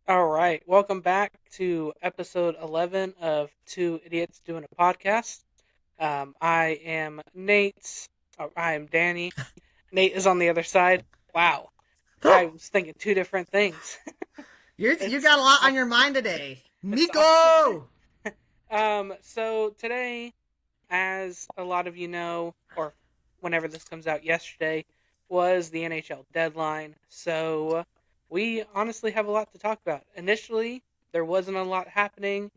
All right, welcome back to episode 11 of Two Idiots Doing a Podcast. I am Nate. I am Danny. Nate is on the other side. Wow, I was thinking two different things. You it's got a lot on awkward. your mind today. It's awkward. Miko! So today, as a lot of you know, or whenever this comes out yesterday, was the NHL deadline. So we honestly have a lot to talk about. Initially, there wasn't a lot happening,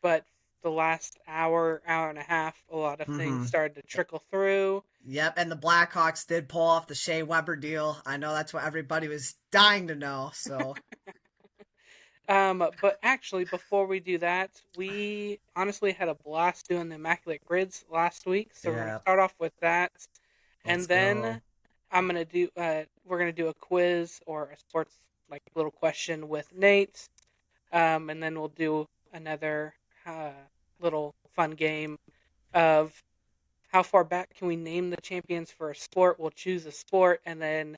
but the last hour and a half, a lot of things Mm-hmm. started to trickle through. Yep, and the Blackhawks did pull off the Shea Weber deal. I know that's what everybody was dying to know, so. But actually, before we do that, we honestly had a blast doing the Immaculate Grids last week. So we're going to Yeah, start off with that. let's And go. then we're gonna do a quiz or a sports like little question with Nate, and then we'll do another uh, little fun game of how far back can we name the champions for a sport. We'll choose a sport and then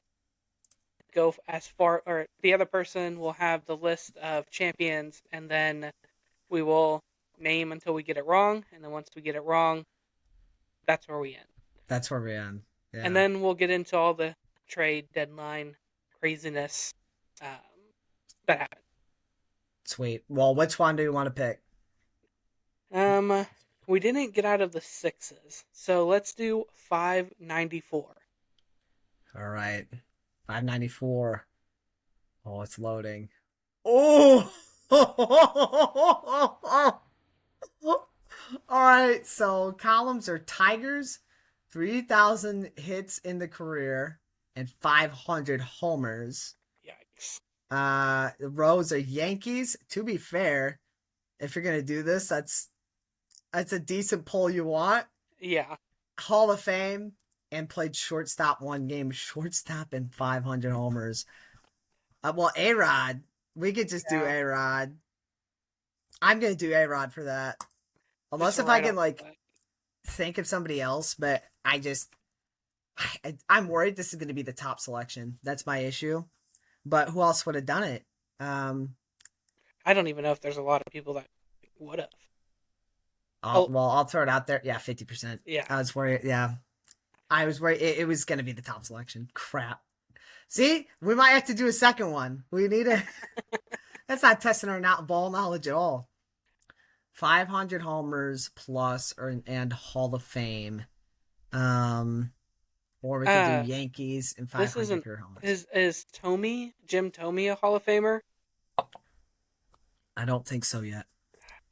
go as far, or the other person will have the list of champions, and then we will name until we get it wrong, and then once we get it wrong, that's where we end. That's where we end. And Yeah. then we'll get into all the trade deadline craziness um, that happened. Sweet. Well, which one do you want to pick? Um, we didn't get out of the sixes, so let's do 594. All right. 594. Oh, it's loading. Oh! All right, so columns are Tigers, 3,000 hits in the career, and 500 homers. Yikes! Rows are Yankees. To be fair, if you're gonna do this, that's a decent poll you want. Yeah. Hall of Fame and played shortstop one game, shortstop and 500 homers. Well, A Rod, we could just do Yeah. A Rod. I'm gonna do A Rod for that, Just unless if I right can off like the bat. think of somebody else, but I'm worried this is going to be the top selection. That's my issue. But who else would have done it? Um, I don't even know if there's a lot of people that would have. I'll, Oh, well, I'll throw it out there. Yeah, 50%. yeah. I was worried. Yeah, I was worried it was going to be the top selection. Crap. See, we might have to do a second one. We need a. That's not testing our ball knowledge at all. 500 homers plus and Hall of Fame. Um, or we could do Uh, Yankees and this 500 isn't career homers. is Jim Tomey a Hall of Famer? I don't think so yet.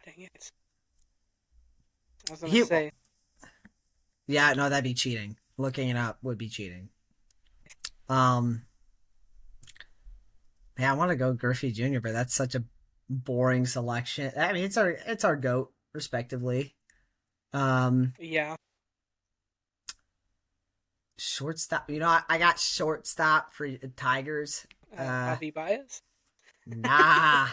Dang it! I was gonna He, say yeah, no, that'd be cheating. Looking it up would be cheating. Um, yeah, I want to go Griffey Jr., but that's such a boring selection. I mean, it's our goat, respectively. Um, yeah. Shortstop. I got shortstop for Tigers. Javi Baez. Nah,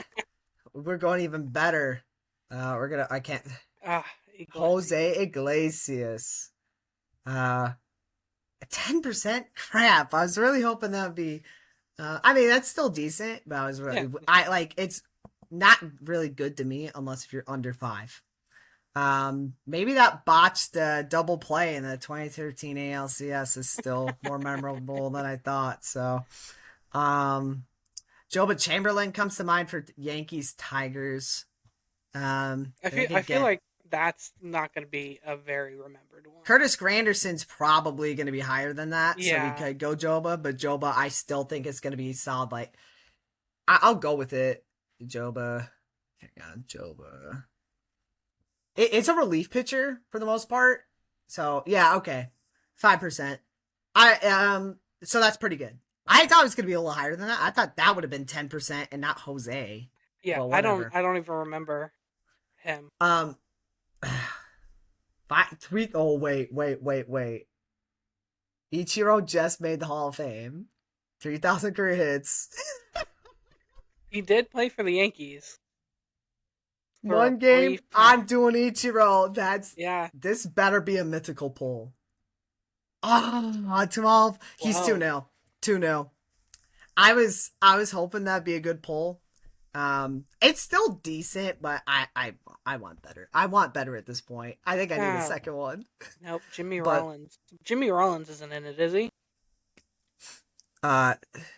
we're going even better. I can't. Ah, Iglesias. Jose Iglesias. 10%. Crap. I was really hoping that would be. I mean, that's still decent, but Yeah, I like it's not really good to me unless if you're under five. Maybe that botched double play in the 2013 ALCS is still more memorable than I thought. So, um, Joba Chamberlain comes to mind for Yankees Tigers. I And I feel could get like that's not going to be a very remembered one. Curtis Granderson's probably going to be higher than that, so we Yeah. could go Joba. But Joba, I still think it's going to be solid. Like, I'll go with it. Joba, hang on, Joba. It's a relief pitcher for the most part. So yeah, okay, 5%. So that's pretty good. I thought it was gonna be a little higher than that. I thought that would have been 10% and not Jose. Yeah, But whatever. I don't even remember him. Um, five, three. Oh wait. Ichiro just made the Hall of Fame. 3,000 career hits. He did play for the Yankees for a One game. brief I'm time. doing Ichiro. Yeah. This better be a mythical pull. Ah, 12. He's 2 Whoa. 0. 2 0. I was hoping that'd be a good pull. It's still decent, but I want better. I want better at this point. I think I need a Oh, second one. nope. Jimmy But Rollins. Jimmy Rollins isn't in it, is he? uh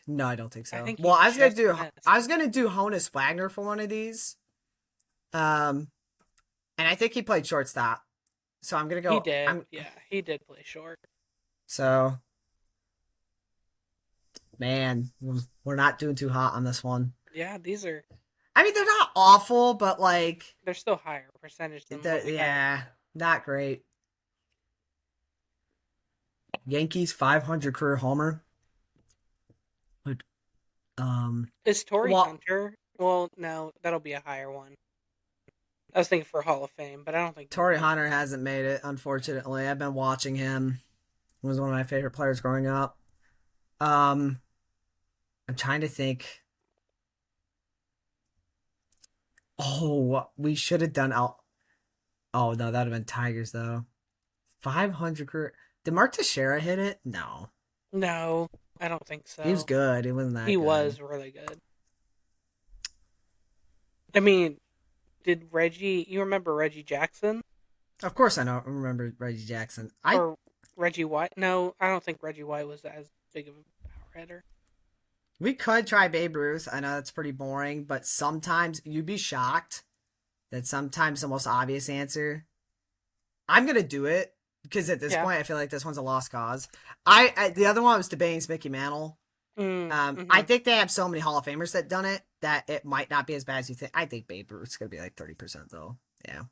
no, I don't think I so. think Well, he just missed. I was gonna do Honus Wagner for one of these. Um and I think he played shortstop. So I'm gonna He go did. I'm Yeah, he did play short. so man, we're not doing too hot on this one. Yeah, these are I mean, they're not awful, but like, they're still higher percentage than what we had. yeah, not great. Yankees 500 career homer. But, Is Torrey well, Hunter? Well, no, that'll be a higher one. I was thinking for Hall of Fame, but I don't think he'll Torrey make it. Hunter hasn't made it, unfortunately. I've been watching him. He was one of my favorite players growing up. Um, I'm trying to think. Oh, we should have done out. Oh no, that would have been Tigers though. 500 career. Did Mark Teixeira hit it? No, No, I don't think he was so. good. He wasn't He that good. was really good. I mean, did Reggie? You remember Reggie Jackson Of course, I know. I remember Reggie Jackson. I or Reggie White? No, I don't think Reggie White was as big of a power hitter. We could try Babe Ruth. I know that's pretty boring, but sometimes you'd be shocked that sometimes the most obvious answer. I'm gonna do it because at this Yeah. point I feel like this one's a lost cause. The other one I was debating is Mickey Mantle. I Mm-hmm. think they have so many Hall of Famers that done it that it might not be as bad as you think. I think Babe Ruth's gonna be like 30% though. Yeah.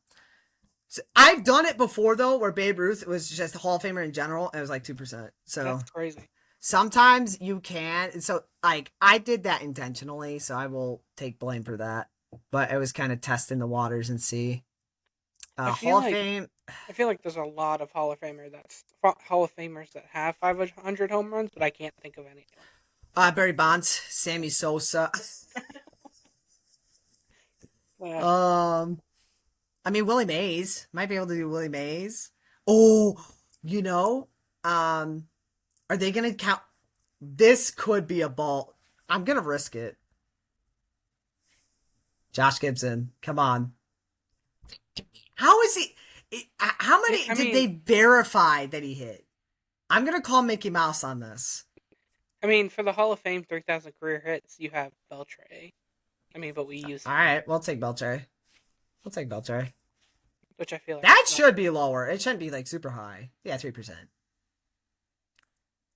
So I've done it before though, where Babe Ruth was just a Hall of Famer in general, and it was like 2%. So That's crazy. sometimes you can. So like I did that intentionally, so I will take blame for that. But it was kind of testing the waters and see. I feel Hall of like Fame. I feel like there's a lot of Hall of Famers that have 500 home runs, but I can't think of anyone. Barry Bonds, Sammy Sosa. Uh, um, I mean Willie Mays might be able to do Willie Mays. Oh, you know, um, are they gonna count? This could be a ball. I'm gonna risk it. Josh Gibson, come on. How is he? How many I did mean, they verify that he hit? I'm gonna call Mickey Mouse on this. for the Hall of Fame 3,000 career hits, you have Beltray. But we use All him, right, we'll take Beltre. We'll take Beltre. which I feel like That is not. should be lower. It shouldn't be like super high. Yeah, 3%.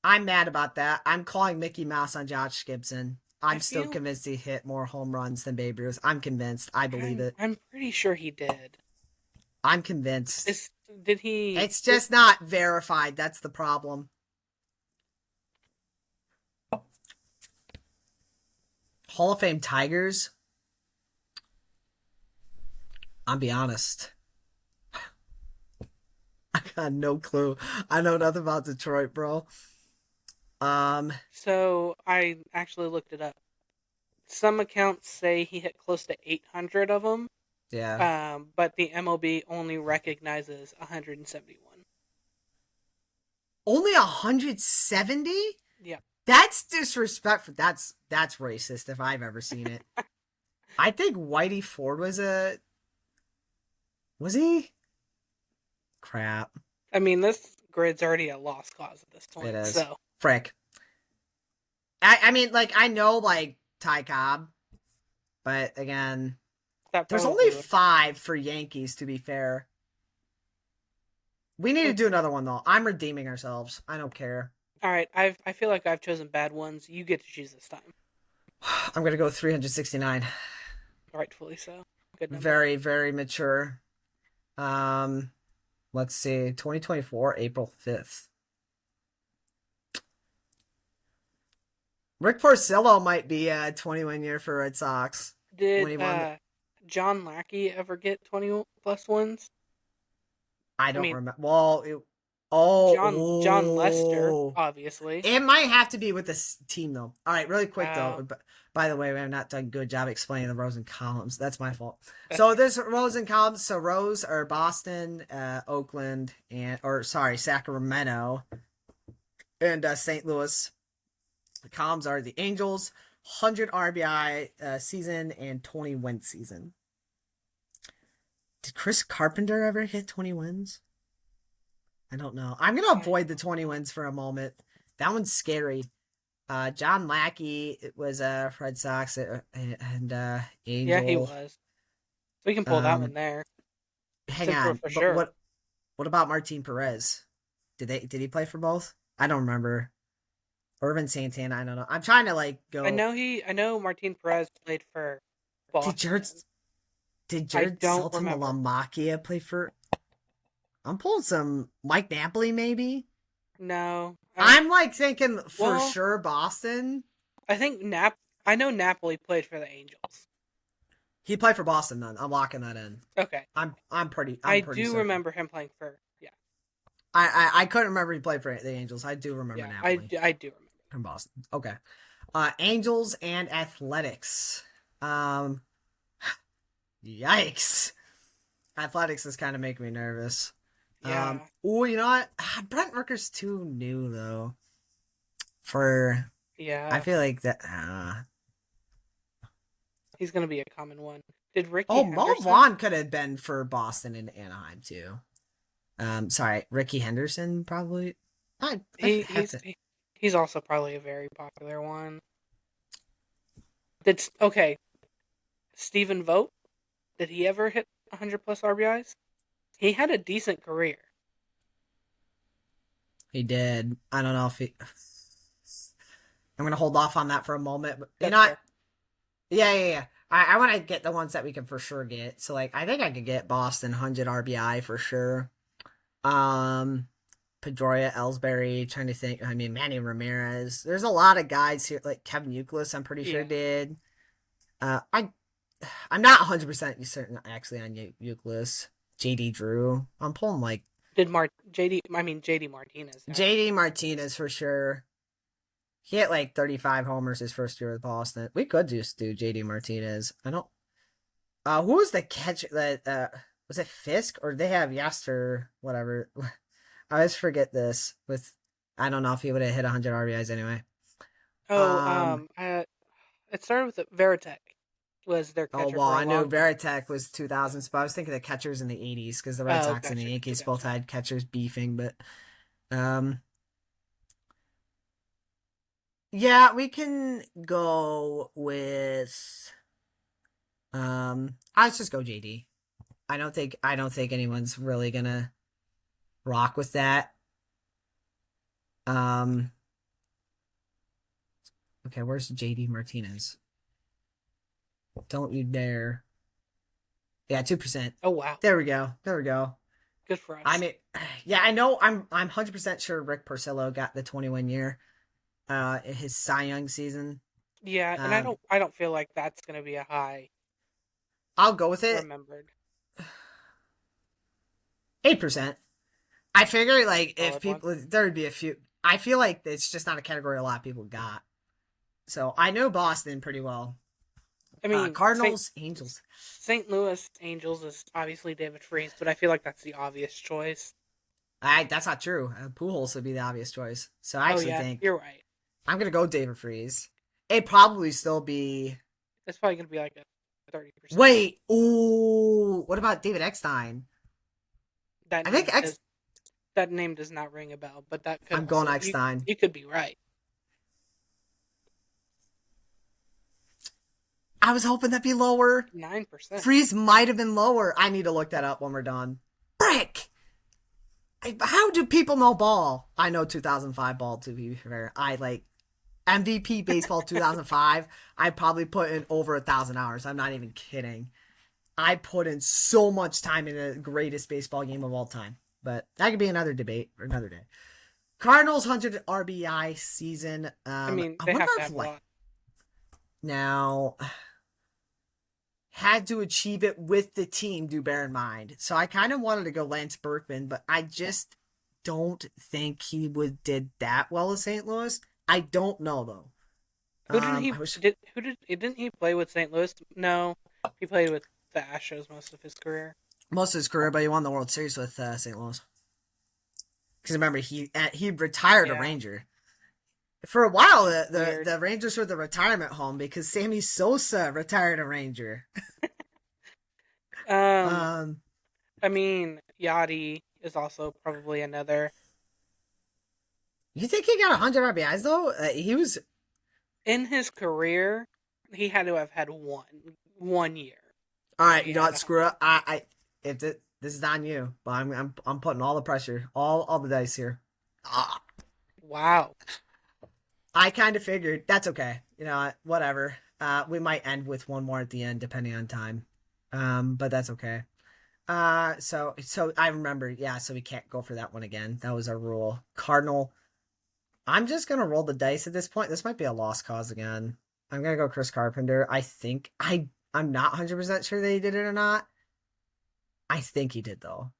I'm mad about that. I'm calling Mickey Mouse on Josh Gibson. I I'm still feel convinced he hit more home runs than Babe Ruth. I'm convinced. I believe it. I'm pretty sure he did. I'm convinced. Is did he It's did just not verified. That's the problem. Hall of Fame Tigers. I'll be honest. I got no clue. I know nothing about Detroit, bro. Um, so I actually looked it up. Some accounts say he hit close to 800 of them, yeah. but the MLB only recognizes 171. Only 170? Yeah. That's disrespectful. That's racist if I've ever seen it. I think Whitey Ford was he? Crap. This grid's already a lost cause at this It point. is. So Frick. I mean, like, I know, like, Ty Cobb, but again, that there's probably only would. 5 for Yankees, to be fair. We need to do another one, though. I'm redeeming ourselves. I don't care. All right, I feel like I've chosen bad ones. You get to choose this time. I'm going to go 369. Rightfully so. Good number. Very, very mature. Um, let's see. 2024, April 5th. Rick Porcello might be a 21 year for Red Sox when Did he won. John Lackey ever get 20 plus ones? I I don't mean, remember. Well, oh, John Lester, oh. obviously. It might have to be with this team, though. All right, really quick, Uh, though. By the way, we have not done a good job explaining the rows and columns. That's my fault. that's So there's rows and columns. So rows are Boston, Oakland, Sacramento, and St. Louis. The columns are the Angels, 100 RBI season and 20 win season. Did Chris Carpenter ever hit 20 wins? I don't know. I'm gonna avoid the 20 wins for a moment. That one's scary. John Lackey was Red Sox and Yeah, he Angel. was. We can pull that one Um, there hang since we're on, for but sure. what about Martin Perez? Did he play for both? I don't remember. Irvin Santana, I don't know. I'm trying to like go. I know Martin Perez played for Did Jared Boston. did I Jared don't Sultan remember. Malamakia play for? I'm pulling some Mike Napoli maybe. No, I'm like thinking for well, sure Boston. I think I know Napoli played for the Angels. He played for Boston then. I'm locking that in. Okay, I'm I pretty do certain. remember him playing for I couldn't remember he played for the Angels. I do remember Napoli I do remember. from Boston. Okay. Angels and Athletics. Um Yikes. Athletics is kind of making me nervous. Yeah, Oh, you know what? Brent Rooker's too new though. For I yeah, feel like that he's gonna be a common one. Did Ricky Oh, Mo Henderson? Vaughn could have been for Boston and Anaheim too. Sorry, Ricky Henderson probably. I He have to. he's also probably a very popular one. That's okay. Stephen Vogt, did he ever hit 100 plus RBIs? He had a decent career. He did. I don't know if he. I'm gonna hold off on that for a moment, but you That's know what? fair. Yeah. I want to get the ones that we can for sure get. So like, I think I could get Boston 100 RBI for sure. Um, Pedroia, Ellsbury. Trying to think. I mean, Manny Ramirez. There's a lot of guys here. Like Kevin Youkilis, I'm pretty sure Yeah. did. I'm not 100% certain actually on Euclid. JD Drew. I'm pulling like Did JD Martinez actually. JD Martinez for sure. He hit like 35 homers his first year with Boston. We could just do JD Martinez. I don't. Who was the catcher that was it Fisk or they have Yester whatever? I always forget this. With I don't know if he would have hit 100 RBIs anyway. Oh, Um. it started with Veritek was their Oh catcher well, for a I knew long time. Veritek was 2000s, but I was thinking of catchers in the 80s because the Red Oh, Sox and the gotcha, Yankees both gotcha. had catchers beefing. But um, yeah, we can go with let's just go JD. I don't think anyone's really gonna rock with that. Um, okay, where's JD Martinez? Don't you dare! Yeah, 2%. Oh wow, There we go. There we go. good for I us. mean, yeah, I know. I'm 100% sure Rick Porcello got the 21 year, his Cy Young season. Yeah, and Um, I don't feel like that's gonna be a high I'll go with it. remembered 8%. I figure like if solid one. people there would be a few. I feel like it's just not a category a lot of people got. So I know Boston pretty well. I mean, Cardinals, Angels. St. Louis Angels is obviously David Freese, but I feel like that's the obvious choice. That's not true. Pujols would be the obvious choice. So I Oh actually yeah, think you're right. I'm gonna go David Freeze. It probably still be. It's probably gonna be like a 30%. Wait, ooh, what about David Eckstein? That I think name X. does that name does not ring a bell, but that could I'm going also Eckstein. you could be right. I was hoping that'd be lower. 9%. Freeze might have been lower. I need to look that up when we're done. Brick. How do people know ball? I know 2005 ball to be fair. I like MVP baseball 2005. I probably put in over 1,000 hours. I'm not even kidding. I put in so much time in the greatest baseball game of all time. But that could be another debate for another day. Cardinals 100 RBI season. I mean, I they wonder have to if have a like lot. now had to achieve it with the team, do bear in mind. So I kind of wanted to go Lance Berkman, but I just don't think he would did that well in St. Louis. I don't know though. I wish Didn't he play with St. Louis? No, he played with the Astros most of his career. most of his career, but he won the World Series with St. Louis. Because remember, he retired a Yeah. Ranger. For a while, which is weird. the Rangers were the retirement home because Sammy Sosa retired a Ranger. Um, Um, I mean, Yachty is also probably another. you think he got 100 RBIs though? He was In his career, he had to have had one year all where right. he You know had what? a Screw hundred. it. If this is on you, but I'm putting all the pressure, all the dice here. Ah, Wow. I kind of figured that's okay. You know, whatever. We might end with one more at the end depending on time. But that's okay. So I remember, yeah. So we can't go for that one again. That was our rule. Cardinal. I'm just gonna roll the dice at this point. This might be a lost cause again. I'm gonna go Chris Carpenter. I'm not 100% sure that he did it or not. I think he did though.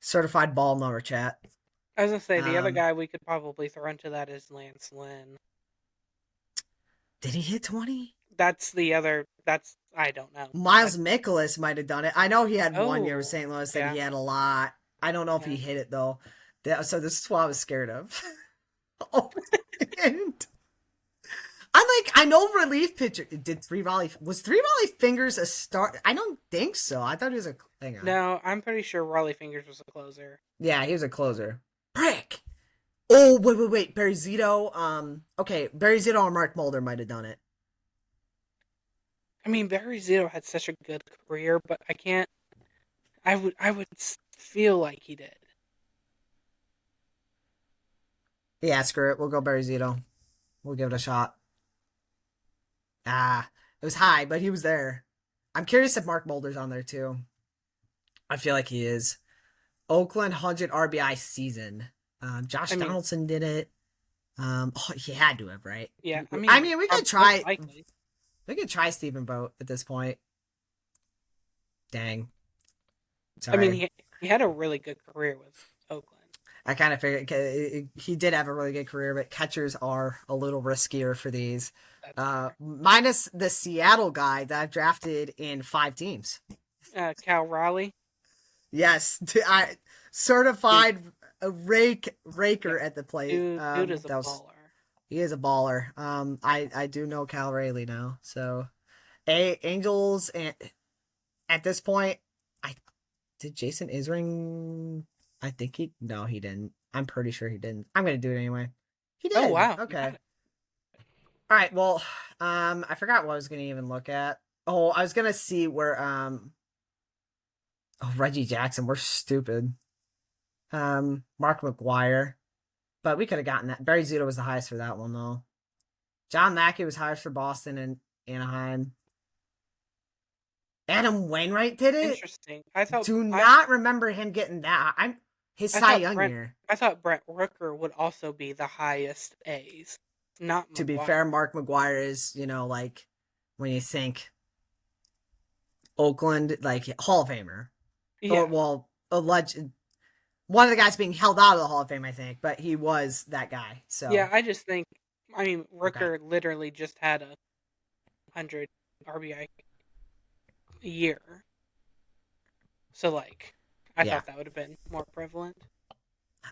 Certified ball number chat. I was gonna say the other Um, guy we could probably throw into that is Lance Lynn. did he hit 20? That's the other. That's I don't know. Miles That's Mikolas might have done it. I know he had 1 year with oh St. Louis that yeah he had a lot. I don't know if he yeah. hit it though. So this is what I was scared of. Oh, and I know relief pitcher did three volley fingers a start. I don't think so. I thought he was a hang on. No, I'm pretty sure Raleigh Fingers was a closer. Yeah, he was a closer. Prick. Oh wait. Barry Zito. Okay, Barry Zito or Mark Mulder might have done it. I mean, Barry Zito had such a good career, but I can't. I would feel like he did. Yeah, screw it. We'll go Barry Zito. We'll give it a shot. It was high, but he was there. I'm curious if Mark Mulder's on there too. I feel like he is. Oakland 100 RBI season. Josh I mean, Donaldson did it. He had to have, right? yeah. I I mean, mean, we could most try. likely. We could try Stephen Boat at this point. Dang. I mean, Sorry. he had a really good career with Oakland. I kind of figured he did have a really good career, but catchers are a little riskier for these. That's fair. Minus the Seattle guy that I've drafted in 5 teams. Cal Raleigh, Yes, I dude, certified a yeah, raker at the plate. dude is a That was baller. he is a baller. I do know Cal Rayleigh now. So, Angels and at this point, I did Jason Isring. I think he didn't. I'm pretty sure he didn't. I'm gonna do it anyway. He Oh did. wow, you Okay. got it. All right. Well, I forgot what I was gonna even look at. Oh, I was gonna see where oh, Reggie Jackson. We're stupid. Mark McGuire. But we could have gotten that. Barry Zito was the highest for that one, though. John Mackey was highest for Boston and Anaheim. Adam Wainwright did it. Interesting. I thought Do I not remember him getting that. I'm his I Cy thought Young Brent year. I thought Brent Rooker would also be the highest A's, not To be McGuire. fair, Mark McGuire is like when you think Oakland, like Hall of Famer, or Yeah, well, alleged one of the guys being held out of the Hall of Fame, I think, but he was that guy. yeah. So I just think, I mean, okay, Rooker literally just had 100 RBI a year, so like, I yeah. thought that would have been more prevalent.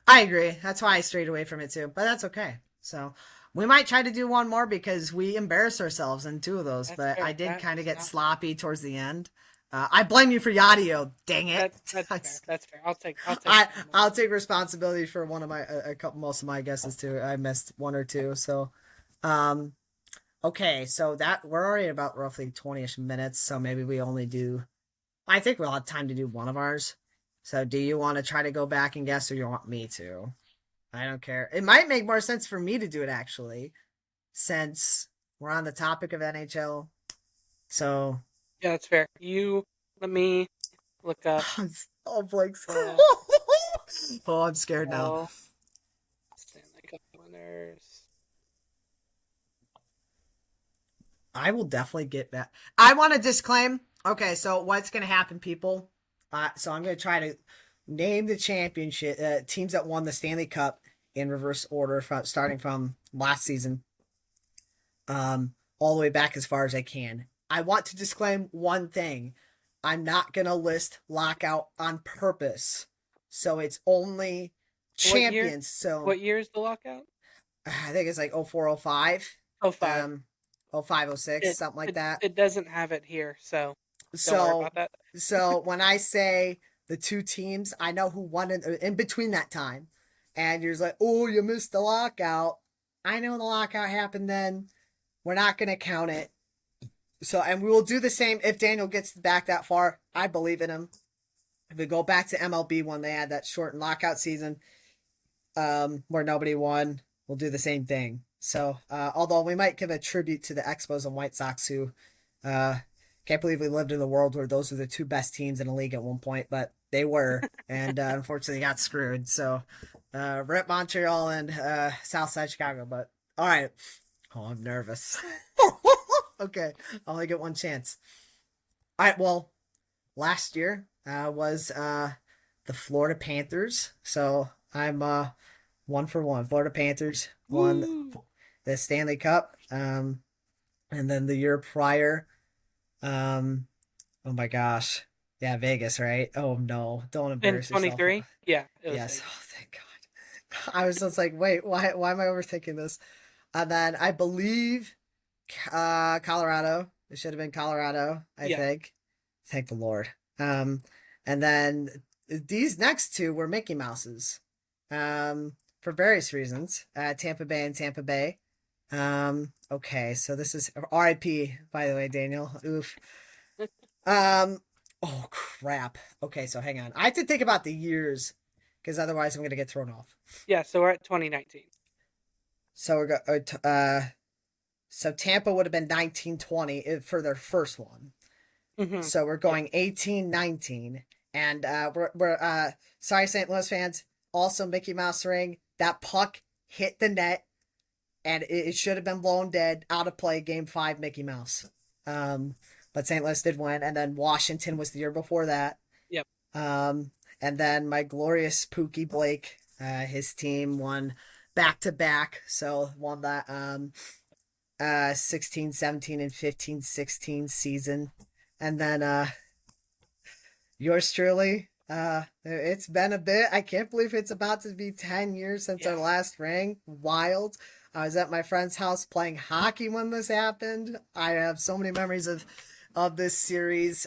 I agree. That's why I strayed away from it too, but that's okay. So we might try to do one more because we embarrassed ourselves in 2 of those, That's but I fair. did That kind of was get not. sloppy towards the end. I blame you for Yadio. Dang it! That's fair. That's fair. I'll take I blame on I'll that. take responsibility for one of my a couple most of my guesses too. I missed one or two. So, um, okay. So that we're already at about roughly 20ish minutes. So maybe we only do. I think we'll have time to do one of ours. So do you want to try to go back and guess, or you want me to? I don't care. It might make more sense for me to do it actually, since we're on the topic of NHL. So, Yeah, that's fair. You let me look up oh, Blake's. the Oh, I'm scared now. all Stanley Cup winners. I will definitely get that. I want to disclaim. Okay, so what's going to happen, people? So I'm going to try to name the championship teams that won the Stanley Cup in reverse order, from starting from last season, all the way back as far as I can. I want to disclaim one thing: I'm not going to list lockout on purpose, so it's only What year? champions. So What year is the lockout? I think it's like 0405, Oh, five. um, 0506, It something like it that. it doesn't have it here, so don't worry So, about that. so when I say the two teams, I know who won in between that time. And you're just like, oh, you missed the lockout. I know the lockout happened then. We're not going to count it. So, and we will do the same if Daniel gets back that far. I believe in him. If we go back to MLB when they had that shortened lockout season, where nobody won, we'll do the same thing. So, although we might give a tribute to the Expos and White Sox, who uh, can't believe we lived in a world where those were the two best teams in the league at one point, but they were, and unfortunately got screwed. So, rip Montreal and Southside Chicago. But all right, oh, I'm nervous. Okay, I only get one chance. All right, well, last year was the Florida Panthers, so I'm 1 for 1. Florida Panthers won Woo! the Stanley Cup. And then the year prior, um, oh my gosh, yeah, Vegas, right? Oh no, don't In embarrass yourself. 23, yeah, it was Yes, Vegas. oh thank God. I was just like, wait, why am I overthinking this? And then I believe, Colorado. It should have been Colorado. I Yeah, think. Thank the Lord. Um, and then these next two were Mickey Mouses, for various reasons. Tampa Bay and Tampa Bay. Okay, so this is RIP, by the way, Daniel. Oof. Um, oh crap. Okay, so hang on. I have to think about the years because otherwise I'm gonna get thrown off. yeah. So we're at 2019. So we're so Tampa would have been 1920 for their first one. Mm-hmm. So we're Yep. going 18-19, and we're sorry, St. Louis fans. Also, Mickey Mouse ring. That puck hit the net, and it should have been blown dead, out of play. Game 5, Mickey Mouse. Um, but St. Louis did win, and then Washington was the year before that. Yep. Um, and then my glorious Pookie Blake, his team won back to back, so won that 16-17 and 15-16 season. And then yours truly, it's been a bit. I can't believe it's about to be 10 years since our Yeah. last ring. Wild. I was at my friend's house playing hockey when this happened. I have so many memories of this series.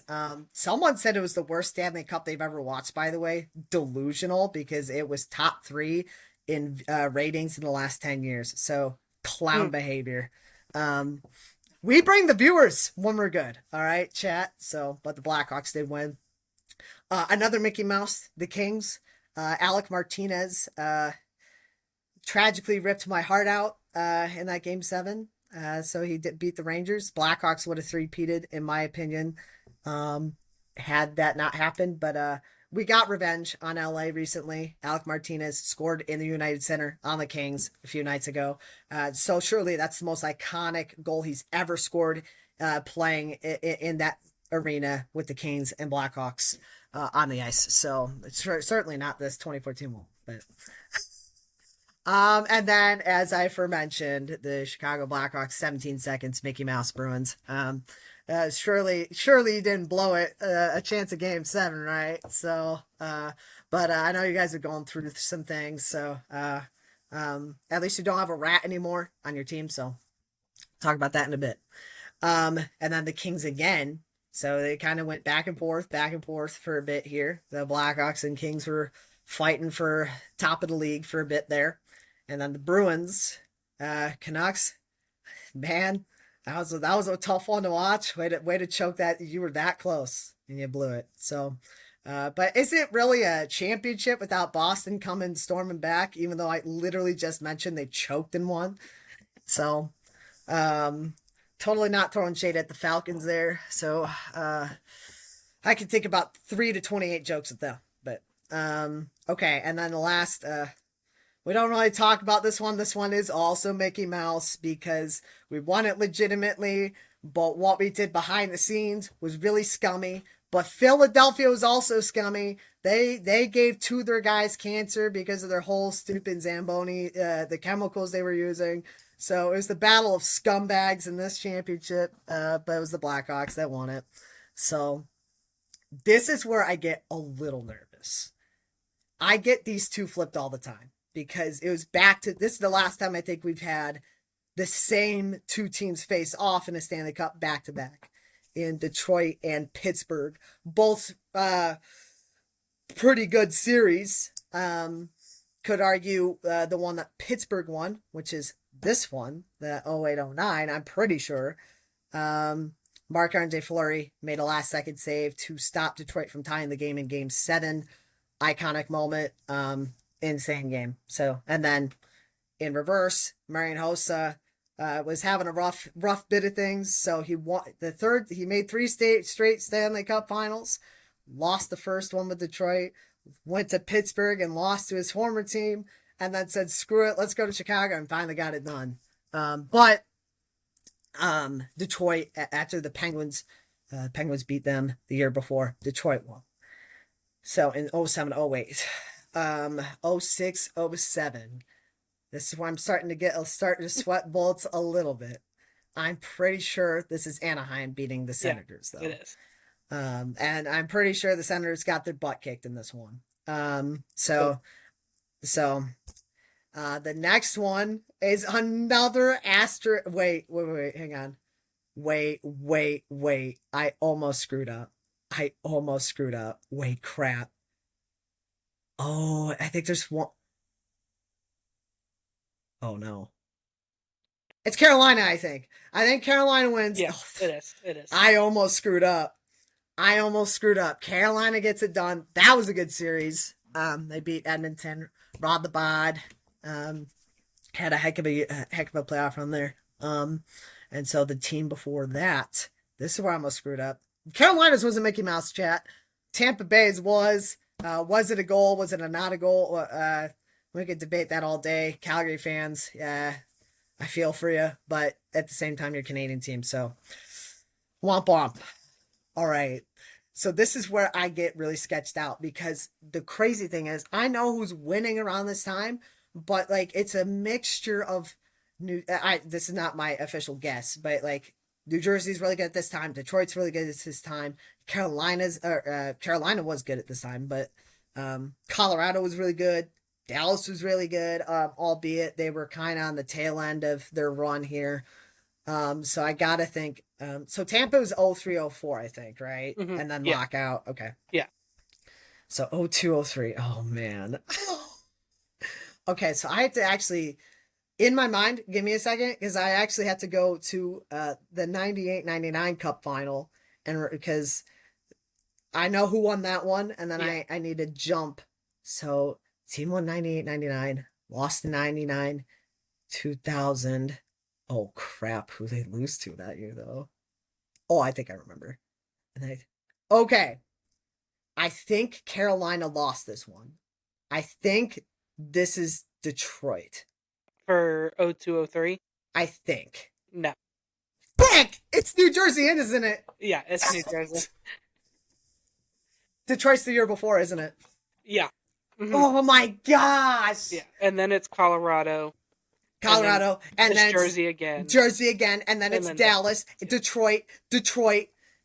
Someone said it was the worst Stanley Cup they've ever watched, by the way. Delusional, because it was top 3 in ratings in the last 10 years. So, clown Mm. behavior. Um, we bring the viewers when we're good. All right, chat. So, but the Blackhawks did win. Another Mickey Mouse, the Kings. Alec Martinez tragically ripped my heart out in that game 7. So he did beat the Rangers. Blackhawks would have three-peated, in my opinion, had that not happened. But we got revenge on LA recently. Alec Martinez scored in the United Center on the Kings a few nights ago. So surely that's the most iconic goal he's ever scored, playing in that arena with the Kings and Blackhawks on the ice. So it's certainly not this 2014 one, but and then, as I aforementioned, the Chicago Blackhawks 17 seconds, Mickey Mouse Bruins. Surely you didn't blow it a chance of Game 7, right? So, but I know you guys are going through some things. So, at least you don't have a rat anymore on your team. So, talk about that in a bit. And then the Kings again. So they kind of went back and forth for a bit here. The Blackhawks and Kings were fighting for top of the league for a bit there. And then the Bruins, Canucks, man, that was a tough one to watch. Way to choke that. You were that close and you blew it. So, but is it really a championship without Boston coming storming back? Even though I literally just mentioned they choked in one. So, um, totally not throwing shade at the Falcons there. So, I could think about 3 to 28 jokes at them. But, okay. And then the last, we don't really talk about this one. This one is also Mickey Mouse because we won it legitimately, but what we did behind the scenes was really scummy. But Philadelphia was also scummy. They gave 2 of their guys cancer because of their whole stupid Zamboni, the chemicals they were using. So it was the battle of scumbags in this championship, but it was the Blackhawks that won it. So this is where I get a little nervous. I get these two flipped all the time. because it was back to this is the last time I think we've had the same two teams face off in a Stanley Cup back to back in Detroit and Pittsburgh. Both pretty good series. Could argue the one that Pittsburgh won, which is this one, the 0809, I'm pretty sure. Marc-Andre Fleury made a last-second save to stop Detroit from tying the game in Game 7. Iconic moment. Insane game. So, and then in reverse, Marian Hossa was having a rough bit of things. So he won he made 3 straight Stanley Cup finals, lost the first one with Detroit, went to Pittsburgh and lost to his former team, and then said, screw it, let's go to Chicago, and finally got it done. But Detroit, after the Penguins beat them the year before, Detroit won. So in 07, 08, 06, 07, this is where I'm starting to sweat bullets a little bit. I'm pretty sure this is Anaheim beating the Senators, though. It is. And I'm pretty sure the Senators got their butt kicked in this one. The next one is another asterisk. Wait, hang on. Wait. I almost screwed up. Wait, crap. Oh, I think there's one. Oh, no. It's Carolina, I think. I think Carolina wins. Yeah, it is. I almost screwed up. Carolina gets it done. That was a good series. They beat Edmonton. Rod the Bod. Had a heck of a playoff run there. And so the team before that, this is where I almost screwed up. Carolina's wasn't Mickey Mouse, chat. Tampa Bay's was. Was it a goal? Was it not a goal? We could debate that all day. Calgary fans, yeah, I feel for you, but at the same time, you're a Canadian team, so womp womp. All right. So this is where I get really sketched out, because the crazy thing is I know who's winning around this time, but like it's a mixture of this is not my official guess, but like New Jersey's really good at this time, Detroit's really good at this time, Carolina was good at this time, but Colorado was really good, Dallas was really good, albeit they were kind of on the tail end of their run here. So I gotta think. So Tampa was 03-04, I think, right? Mm-hmm. And then lockout. Okay. Yeah. So 02-03. Oh man. Okay, so I had to actually, in my mind, give me a second, because I actually had to go to the 98-99 Cup final, and because I know who won that one, and then I need to jump. So team won 98-99, lost in 99, 2000. Oh crap, who they lose to that year though? Oh, I think I remember. Okay. I think Carolina lost this one. I think this is Detroit. For 02-03? I think. No. Frick! It's New Jersey, isn't it? Yeah, it's New Jersey. Detroit's the year before, isn't it? Yeah. Mm-hmm. Oh my gosh! Yeah, and then it's Colorado. And then Jersey again, and then it's Dallas, Detroit,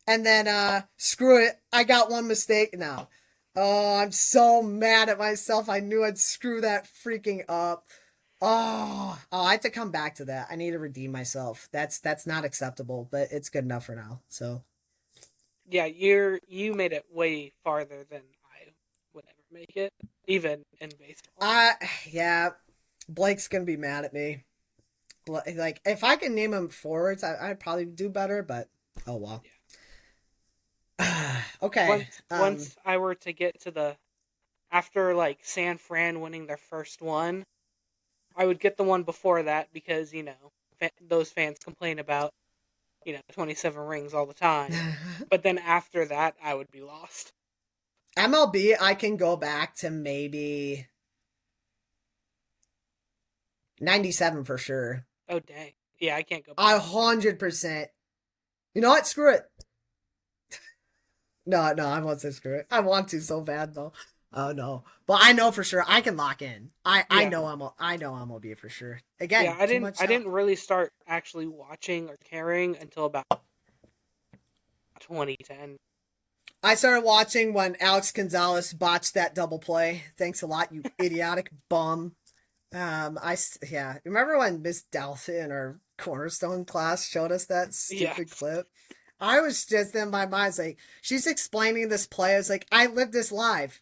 and then screw it, I got one mistake now. Oh, I'm so mad at myself. I knew I'd screw that freaking up. Oh, I have to come back to that. I need to redeem myself. That's not acceptable, but it's good enough for now. So, yeah, you made it way farther than I would ever make it, even in baseball. Yeah. Blake's gonna be mad at me. Like, if I can name him forwards, I'd probably do better, but oh well. Yeah. Okay. Once I were to get to after like San Fran winning their first one, I would get the one before that, because, those fans complain about, 27 rings all the time. But then after that, I would be lost. MLB, I can go back to maybe 97 for sure. Oh, dang. Yeah, I can't go back. 100%. You know what? Screw it. No, I won't say screw it. I want to so bad, though. Oh, no. But I know for sure I can lock in. I know MLB for sure. Again, yeah, I didn't really start actually watching or caring until about 2010. I started watching when Alex Gonzalez botched that double play. Thanks a lot, you idiotic bum. Yeah. Remember when Miss Dalton in our cornerstone class showed us that Yeah. stupid clip? I was just in my mind like she's explaining this play. I was like, I lived this live.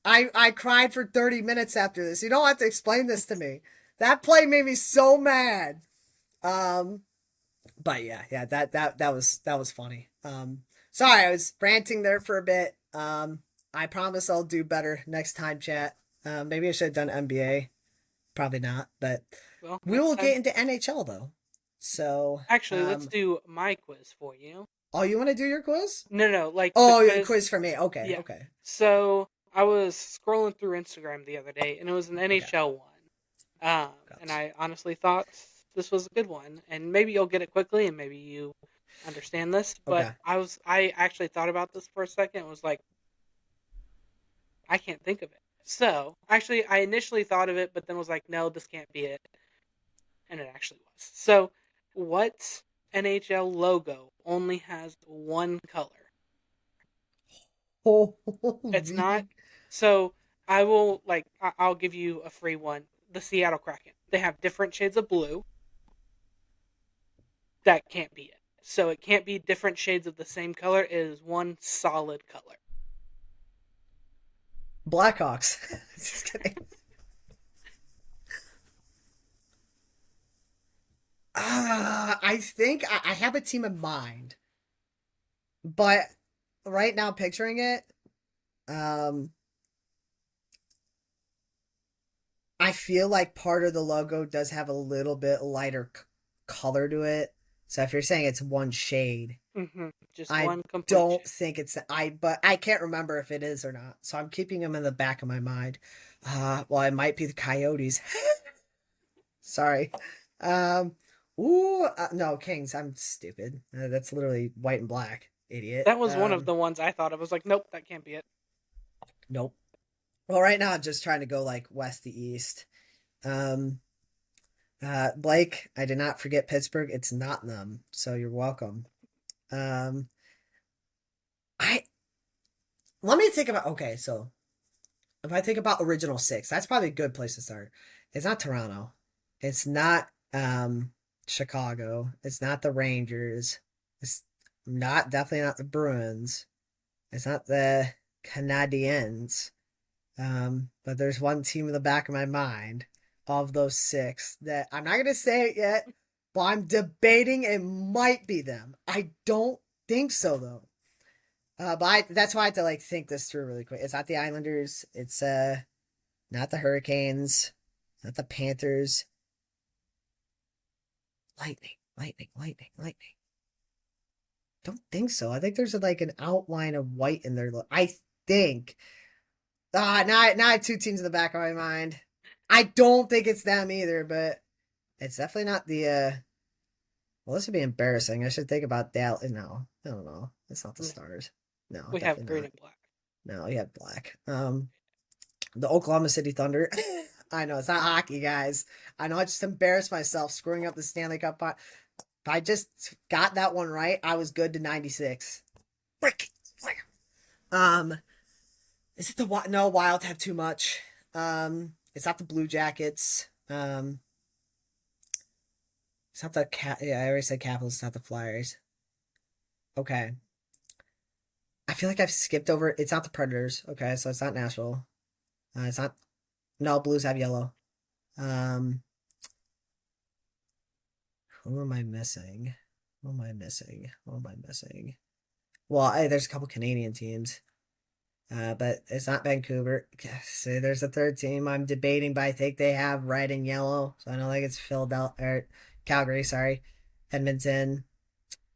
I cried for 30 minutes after this. You don't have to explain this to me. That play made me so mad. Um, but yeah, that was funny. Sorry, I was ranting there for a bit. I promise I'll do better next time, chat. Maybe I should have done NBA. Probably not, but Well, we next will time. get into NHL though. So, Actually, let's do my quiz for you. oh, you want to do your quiz? No, no, like the Oh, your quiz. quiz for me. Okay, Yeah. okay, So I was scrolling through Instagram the other day, and it was an okay. NHL one. And Gosh. I honestly thought this was a good one, and maybe you'll get it quickly, and maybe you understand this. But Okay. I actually thought about this for a second. And was like, I can't think of it. So actually, I initially thought of it, but then was like, no, this can't be it, and it actually was. So, what NHL logo only has one color? It's not. Holy So I will I'll give you a free one. The Seattle Kraken. They have different shades of blue. That can't be it. So it can't be different shades of the same color. It is one solid color. Blackhawks. Just kidding. I think I have a team in mind, but right now picturing it, um, I feel like part of the logo does have a little bit lighter color to it. So if you're saying it's one shade, Just I one complete don't shade. think it's but I can't remember if it is or not. So I'm keeping them in the back of my mind. Well, it might be the Coyotes. Sorry. Um, no, Kings. I'm stupid. That's literally white and black. Idiot. That was one of the ones I thought of. I was like, nope, that can't be it. Nope. Well, right now I'm just trying to go like west to east. Um, Blake, I did not forget Pittsburgh. It's not them, so you're welcome. Um, I let me think about. Okay, so if I think about original six, that's probably a good place to start. It's not Toronto. It's not Chicago. It's not the Rangers. It's not definitely not the Bruins. It's not the Canadiens. But there's one team in the back of my mind of those six that I'm not gonna say it yet, but I'm debating it might be them. I don't think so though. That's why I had to like think this through really quick. It's not the Islanders. It's not the Hurricanes. Not the Panthers. Lightning, lightning, lightning, lightning. Don't think so. I think there's like an outline of white in there. I think. Now I have two teams in the back of my mind. I don't think it's them either, but it's definitely not the. Well, this would be embarrassing. I should think about Dallas. No, I don't know. It's not the No, Stars. No, we have definitely green not. and black. No, you have black. The Oklahoma City Thunder. I know it's not hockey, guys. I know I just embarrassed myself screwing up the Stanley Cup. If I just got that one right, I was good to 96. Frick. Um, is it the no Wild have too much? It's not the Blue Jackets. It's not the cat. Yeah, I already said Capitals. It's not the Flyers. Okay. I feel like I've skipped over. It's not the Predators. Okay, so it's not Nashville. It's not. No, Blues have yellow. Um, who am I missing? Who am I missing? Who am I missing? Well, hey, there's a couple Canadian teams. But it's not Vancouver. So there's a third team I'm debating, but I think they have red and yellow. So I don't think it's Philadelphia or Calgary, sorry. Edmonton.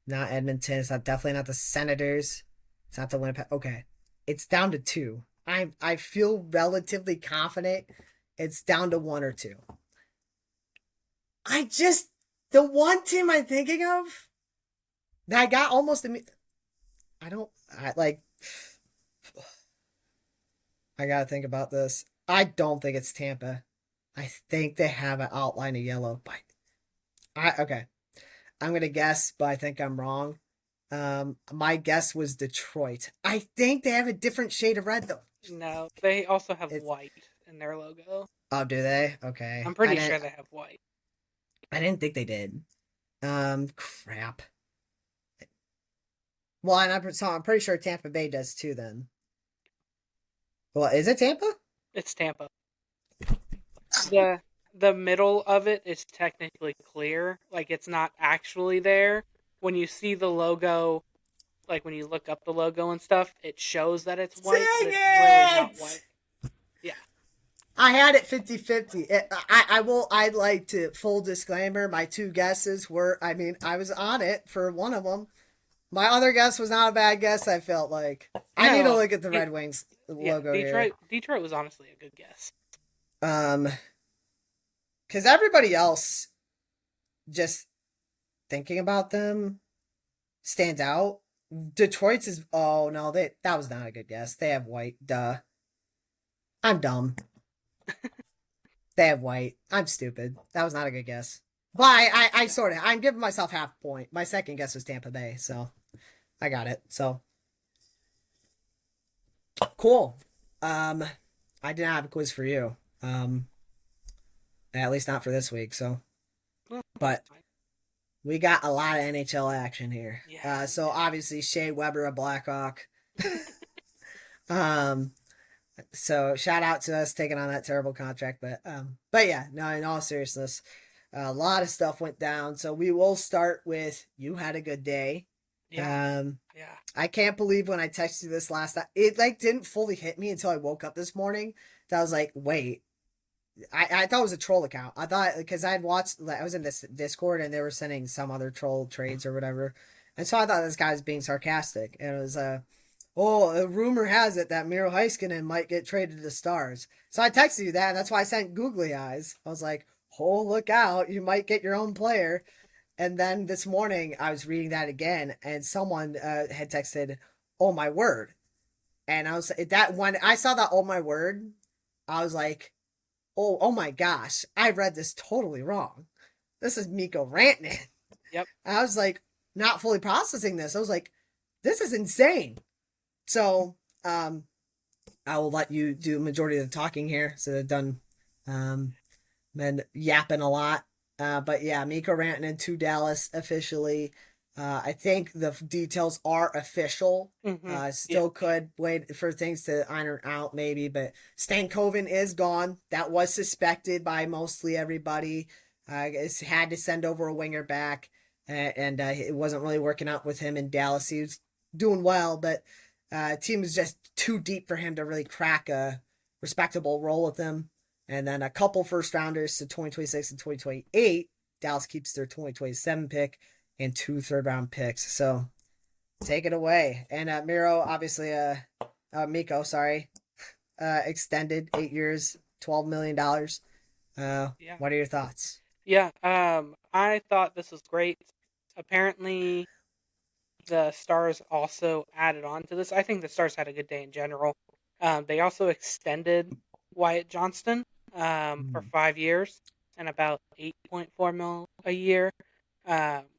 Not Edmonton. It's not definitely not the Senators. It's not the Winnipeg. Okay. It's down to two. I feel relatively confident it's down to one or two. I just the one team I'm thinking of that I got almost I don't I like I gotta think about this. I don't think it's Tampa. I think they have an outline of yellow, but okay. I'm gonna guess, but I think I'm wrong. My guess was Detroit. I think they have a different shade of red though. No, they also have It's white in their logo. Oh, do they? Okay. I'm pretty sure they have white. I didn't think they did. Crap. Well, and I'm pretty sure Tampa Bay does too. Then, well, is it Tampa? It's Tampa. the The middle of it is technically clear, like it's not actually there. When you see the logo, like when you look up the logo and stuff, it shows that it's white, but Dang it's really not white. it! Yeah. I had it 50-50. I'd like to, full disclaimer, my two guesses were, I mean, I was on it for one of them. My other guess was not a bad guess, I felt like. I need to No. look at the Red Wings Yeah, logo here. Detroit was honestly a good guess. Um, because everybody else, just thinking about them, stands out. Detroit's is, oh no, that was not a good guess. They have white. Duh. I'm dumb. They have white. I'm stupid. That was not a good guess. But I sort of, I'm giving myself half a point. My second guess was Tampa Bay, so I got it. So cool. Um, I didn't have a quiz for you. At least not for this week. So, Well, that's but fine. we got a lot of NHL action here. Yeah. So obviously Shea Weber, a Blackhawk. um, so shout out to us taking on that terrible contract, but yeah, no, in all seriousness, a lot of stuff went down. So we will start with you had a good day. Yeah. Yeah. I can't believe when I texted you this last night, it like didn't fully hit me until I woke up this morning. That I was like, wait, I thought it was a troll account. I thought because I had watched, I was in this Discord and they were sending some other troll trades or whatever, and so I thought this guy was being sarcastic. And it was oh, a rumor has it that Miro Heiskanen might get traded to the Stars. So I texted you that, and that's why I sent googly eyes. I was like, oh, look out, you might get your own player. And then this morning I was reading that again, and someone had texted, "Oh my word!" And I was that when I saw that, "Oh my word," I was like, oh my gosh, I read this totally wrong. This is Mikko ranting. Yep. I was like, not fully processing this. I was like, this is insane. So, I will let you do majority of the talking here. So they've done, been yapping a lot. But yeah, Mikko Rantanen to Dallas officially. I think the details are official. Mm-hmm. Still could wait for things to iron out maybe, but Stankoven is gone. That was suspected by mostly everybody. It's had to send over a winger back, and it wasn't really working out with him in Dallas. He was doing well, but team was just too deep for him to really crack a respectable role with them. And then a couple first rounders to 2026 and 2028. Dallas keeps their 2027 pick and 2 third-round picks. So take it away. And Miro, obviously, Mikko, sorry, extended 8 years, $12 million. Yeah. What are your thoughts? Yeah. I thought this was great. Apparently, the Stars also added on to this. I think the Stars had a good day in general. They also extended Wyatt Johnston for 5 years and about 8.4 mil a year,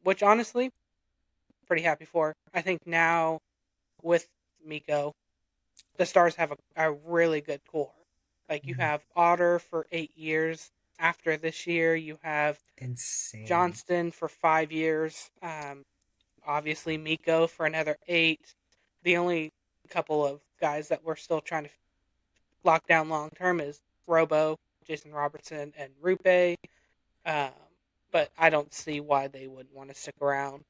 which honestly, pretty happy for. I think now with Mikko, the Stars have a really good core. Like you have Otter for 8 years. After this year, you have Insane. Johnston for 5 years. Obviously Mikko for another 8. The only couple of guys that we're still trying to lock down long term is Robo, Jason Robertson, and Rupe. Um, but I don't see why they wouldn't want to stick around.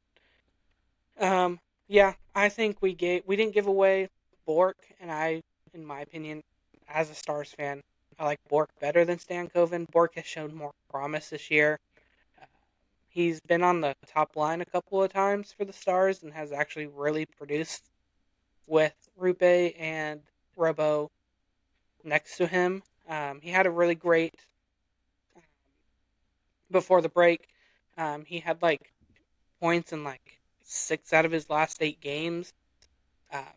Yeah, I think we didn't give away Bork, and in my opinion, as a Stars fan, I like Bork better than Stankoven. Bork has shown more promise this year. Uh, he's been on the top line a couple of times for the Stars and has actually really produced with Rupe and Robo next to him. He had a really great before the break. He had like points in like 6 out of his last 8 games.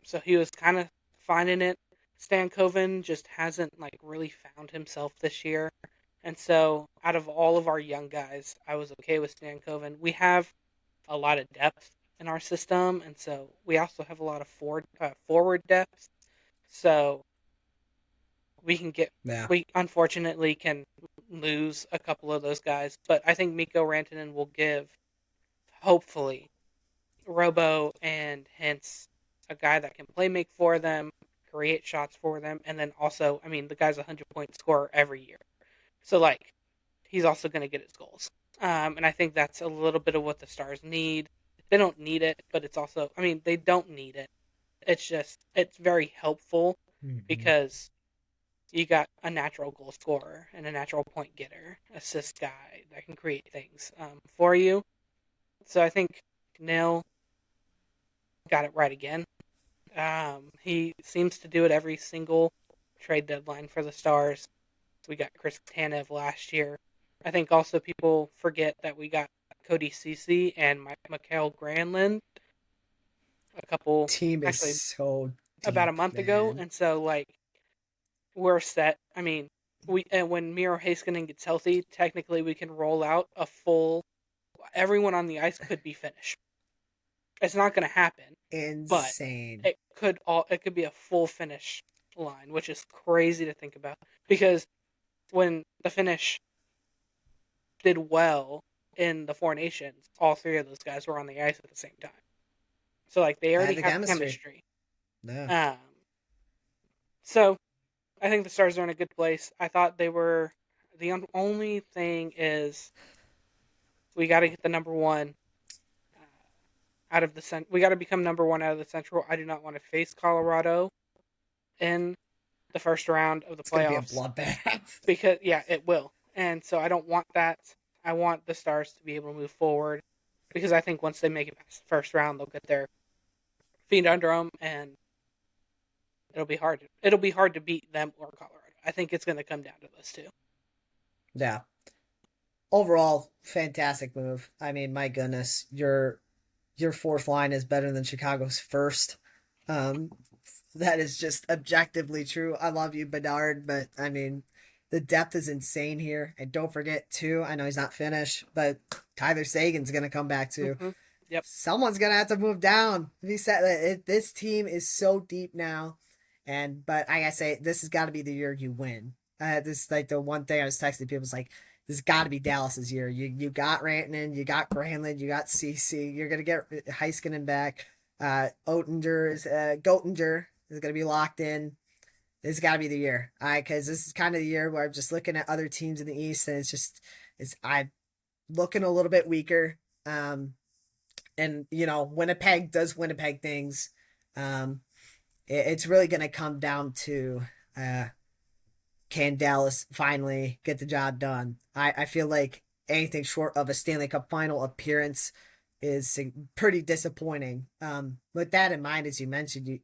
So he was kind of finding it. Stankoven just hasn't like really found himself this year. And so out of all of our young guys, I was okay with Stankoven. We have a lot of depth in our system, and so we also have a lot of forward depth. So we can get Yeah. we unfortunately can lose a couple of those guys, but I think Mikko Rantanen will give, hopefully, Robo and Hintz a guy that can play make for them, create shots for them, and then also, I mean, the guy's a 100-point scorer every year. So, like, he's also going to get his goals. And I think that's a little bit of what the Stars need. They don't need it, but it's also, I mean, they don't need it. It's just, it's very helpful Mm-hmm. because you got a natural goal scorer and a natural point getter, assist guy that can create things for you. So I think Nil got it right again. He seems to do it every single trade deadline for the Stars. We got Chris Tanev last year. I think also people forget that we got Cody Ceci and Mikael Granlund a couple, Team is actually so about a deep, month ago, man. and so like we're set. I mean, we and when Miro Heiskanen gets healthy, technically we can roll out a full. Everyone on the ice could be finished. It's not going to happen, but Insane. it could be a full finish line, which is crazy to think about because when the Finnish did well in the Four Nations, all three of those guys were on the ice at the same time. So like they I already had the have chemistry. chemistry. Yeah. Um, so I think the Stars are in a good place. I thought they were. Only thing is we got to get the number one out of the We got to become number one out of the Central. I do not want to face Colorado in the first round of the It's gonna be a playoffs bloodbath. because yeah, it will. And so I don't want that. I want the Stars to be able to move forward because I think once they make it past the first round, they'll get their feet under them, and it'll be hard. It'll be hard to beat them or Colorado. I think it's going to come down to those two. Yeah. Overall, fantastic move. I mean, my goodness, your fourth line is better than Chicago's first. Um, that is just objectively true. I love you, Bedard, but I mean, the depth is insane here. And don't forget, too, I know he's not finished, but Tyler Sagan's going to come back, too. Mm-hmm. Yep. Someone's going to have to move down. He said this team is so deep now. But I gotta say, this has got to be the year you win. This is like the one thing I was texting people. It's like, this has got to be Dallas's year. You got Rantanen, you got Granlund, you got CC. You're gonna get Heiskanen back. Goettinger is gonna be locked in. This has got to be the year. Because this is kind of the year where I'm just looking at other teams in the East, and I'm looking a little bit weaker. And Winnipeg does Winnipeg things. Um, it's really gonna come down to can Dallas finally get the job done? I feel like anything short of a Stanley Cup final appearance is pretty disappointing. With that in mind, as you mentioned,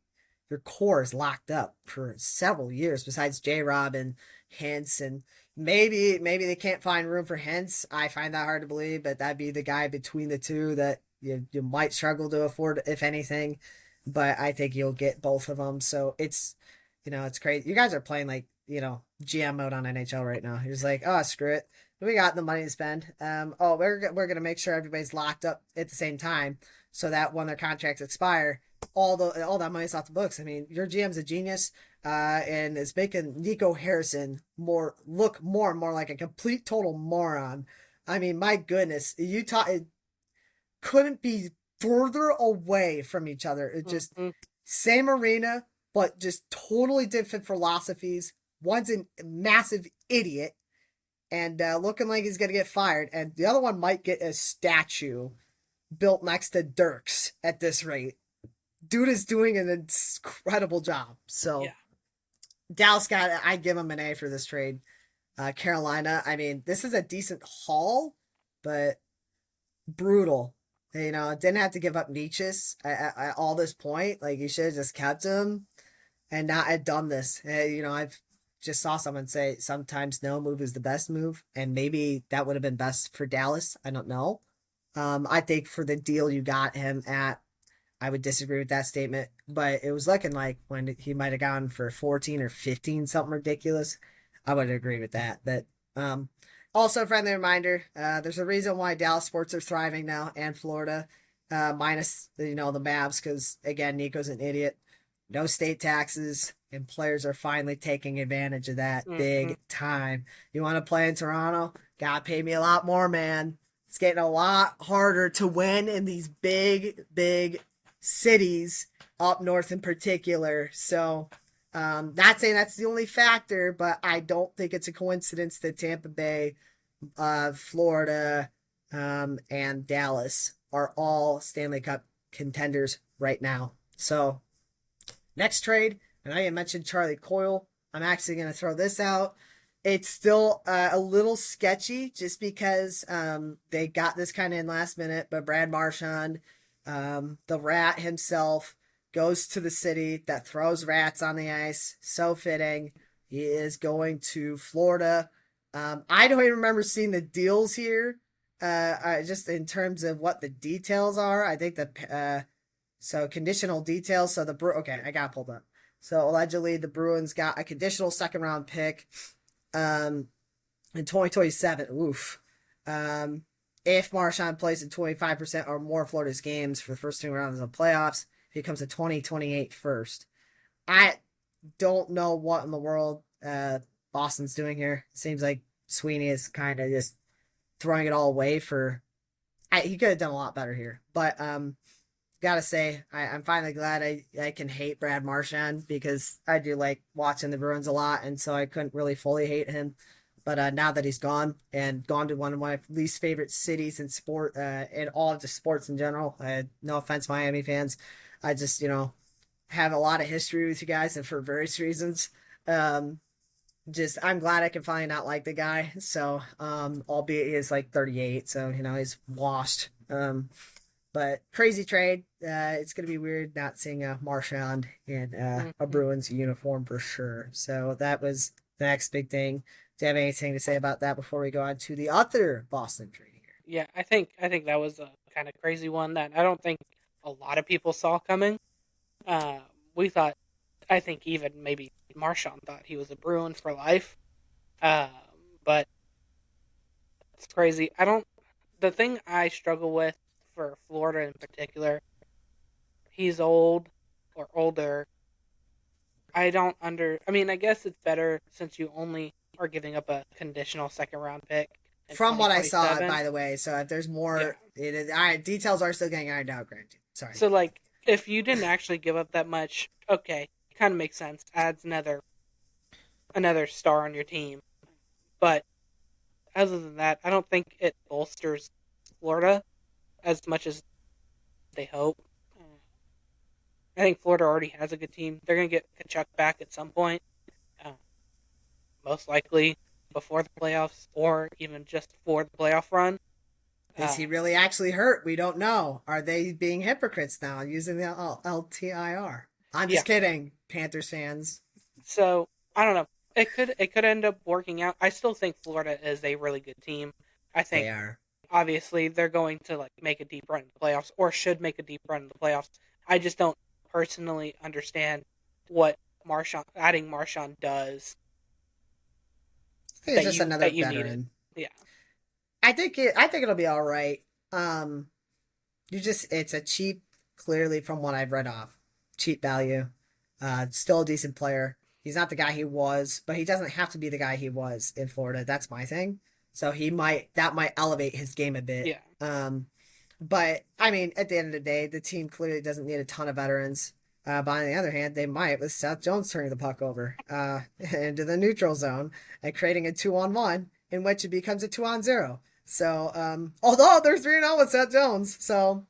your core is locked up for several years. Besides J. Rob and Hintz, and maybe they can't find room for Hintz. I find that hard to believe, but that'd be the guy between the two that you might struggle to afford, if anything. But I think you'll get both of them. So it's crazy. You guys are playing like GM mode on NHL right now. You're just like, oh, screw it. We got the money to spend. We're gonna make sure everybody's locked up at the same time, so that when their contracts expire, all that money's off the books. I mean, your GM's a genius, and is making Nico Harrison look more and more like a complete total moron. I mean, my goodness, Utah it couldn't be further away from each other. It just Mm-hmm. same arena, but just totally different philosophies. One's a massive idiot and looking like he's going to get fired, and the other one might get a statue built next to Dirk's at this rate. Dude is doing an incredible job. So, Yeah. Dallas I give him an A for this trade. Carolina, I mean, this is a decent haul, but brutal. Didn't have to give up Nietzsche's at all this point. Like, you should have just kept him and not had done this. I've just saw someone say sometimes no move is the best move, and maybe that would have been best for Dallas. I don't know. I think for the deal you got him at, I would disagree with that statement, but it was looking like when he might have gone for 14 or 15, something ridiculous. I would agree with that. But also, a friendly reminder: there's a reason why Dallas sports are thriving now, and Florida, minus the Mavs, because again, Nico's an idiot. no state taxes, and players are finally taking advantage of that Hmm. big time. You want to play in Toronto? Gotta pay me a lot more, man. It's getting a lot harder to win in these big, big cities up north in particular. So, not saying that's the only factor, but I don't think it's a coincidence that Tampa Bay, Florida, and Dallas are all Stanley Cup contenders right now. So, next trade, and I mentioned Charlie Coyle. I'm actually going to throw this out. It's still a little sketchy just because they got this kind of in last minute, but Brad Marchand, the rat himself, goes to the city that throws rats on the ice. So fitting. He is going to Florida. I don't even remember seeing the deals here. Just in terms of what the details are, I think so conditional details. So okay, I got pulled up. So allegedly the Bruins got a conditional second round pick, um, in 2027. Oof. Um, if Marchand plays in 25% or more of Florida's games for the first two rounds of the playoffs, he becomes a 2028 first. I don't know what in the world Boston's doing here. It seems like Sweeney is kind of just throwing it all away for. He could have done a lot better here, but gotta say, I'm finally glad I can hate Brad Marchand because I do like watching the Bruins a lot, and so I couldn't really fully hate him. But now that he's gone and gone to one of my least favorite cities in sport, in all of the sports in general, no offense, Miami fans, I just have a lot of history with you guys, and for various reasons, um, just I'm glad I can finally not like the guy. So, albeit he is like 38, so he's washed. But crazy trade. It's gonna be weird not seeing a Marchand in a Hmm. Bruins uniform for sure. So that was the next big thing. Do you have anything to say about that before we go on to the other Boston trade here? Yeah, I think that was a kind of crazy one that I don't think a lot of people saw coming. Uh, we thought, I think even maybe Marchand thought he was a Bruin for life. Um, but it's crazy. I don't. The thing I struggle with for Florida in particular, he's old or older. I don't under. I mean, I guess it's better since you only are giving up a conditional second round pick in From what I saw, 2027. by the way. So if there's Yeah. more, all right, details are still getting ironed out. Granted, sorry. So like, if you didn't actually give up that much, okay, kind of makes sense. Adds another star on your team. But other than that, I don't think it bolsters Florida as much as they hope. I think Florida already has a good team. They're gonna get Kachuk back at some point, uh, most likely before the playoffs or even just for the playoff run. Is Uh, he really actually hurt? We don't know. Are they being hypocrites now using the LTIR? I'm yeah. just kidding, Panthers fans. So I don't know. It could end up working out. I still think Florida is a really good team. I They think are. obviously they're going to like make a deep run in the playoffs or should make a deep run in the playoffs. I just don't personally understand what Marchand adding Marchand does It's just another that you needed. veteran. Yeah. I think it'll be all right. Um, it's a cheap, clearly from what I've read off, cheap value. Still a decent player. He's not the guy he was, but he doesn't have to be the guy he was in Florida. That's my thing. So that might elevate his game a bit. Yeah. But I mean, at the end of the day, the team clearly doesn't need a ton of veterans. But on the other hand, they might with Seth Jones turning the puck over into the neutral zone and creating a 2-on-1 in which it becomes a 2-on-0. So, although they're 3-0 with Seth Jones, so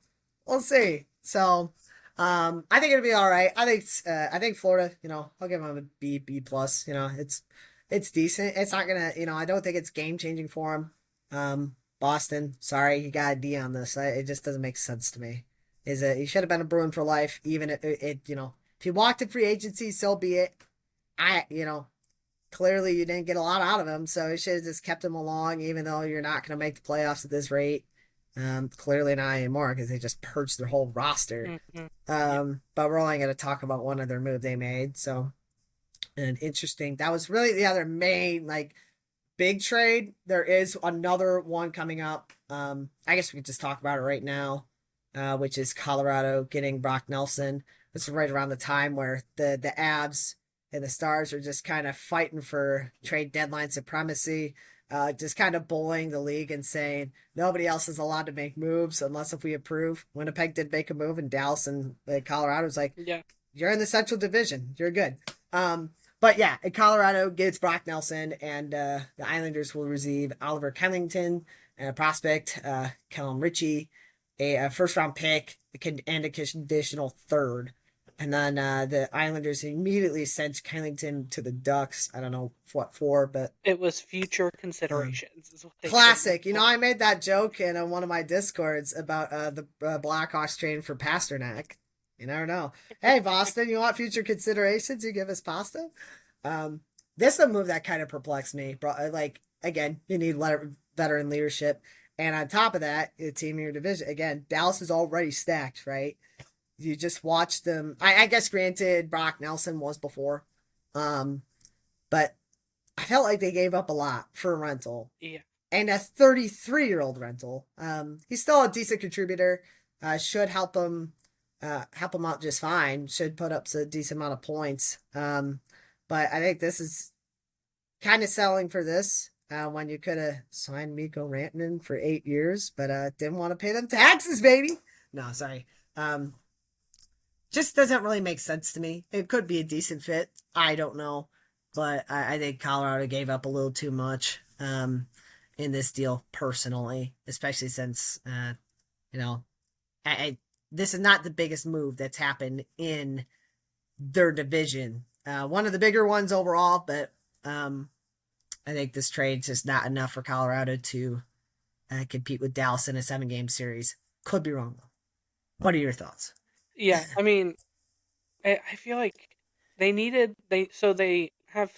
we'll see. So, I think it'll be all right. I think Florida, I'll give them a B plus. It's decent. It's not gonna, I don't think it's game changing for them. Boston, sorry, you got a D on this. It just doesn't make sense to me. Is it? He should have been a Bruin for life. Even if he walked in free agency, so be it. I, clearly you didn't get a lot out of him, so you should have just kept him along, even though you're not going to make the playoffs at this rate. Clearly not anymore because they just purged their whole roster. Hmm. Yeah. But we're only going to talk about one other move they made. So, and interesting. That was really the other main big trade. There is another one coming up. I guess we could just talk about it right now, which is Colorado getting Brock Nelson. this is right around the time where the Abs and the Stars are just kind of fighting for trade deadline supremacy, just kind of bullying the league and saying nobody else is allowed to make moves unless if we approve. Winnipeg did make a move, and Dallas and Colorado was like, Yeah, you're in the Central Division. You're good. But yeah, Colorado gets Brock Nelson, and the Islanders will receive Oliver Kylington, a prospect, Callum Ritchie, a first round pick, and a conditional third. And then the Islanders immediately sent Kylington to the Ducks. I don't know what for, but it was future um, considerations, is what they said in the classic. You know, report. I made that joke in one of my discords about the Blackhawks trading for Pasternak. You never know. Hey, Boston, you want future considerations? You give us pasta. Um, this is a move that kind of perplexed me. Like, again, you need veteran leadership. And on top of that, a team in your division, again, Dallas is already stacked, right? You just watch them. I guess, granted, Brock Nelson was before. But I felt like they gave up a lot for a rental Yeah, and a 33-year-old rental. He's still a decent contributor. Should help him out just fine. Should put up a decent amount of points. But I think this is kind of selling for this when you could have signed Mikko Rantanen for 8 years, but didn't want to pay them taxes, baby. No, sorry. Just doesn't really make sense to me. It could be a decent fit. I don't know. But I think Colorado gave up a little too much in this deal personally, especially since, you know, this is not the biggest move that's happened in their division. One of the bigger ones overall, but I think this trade's just not enough for Colorado to compete with Dallas in a 7-game series. Could be wrong, though. What are your thoughts? yeah. I mean, I feel like they have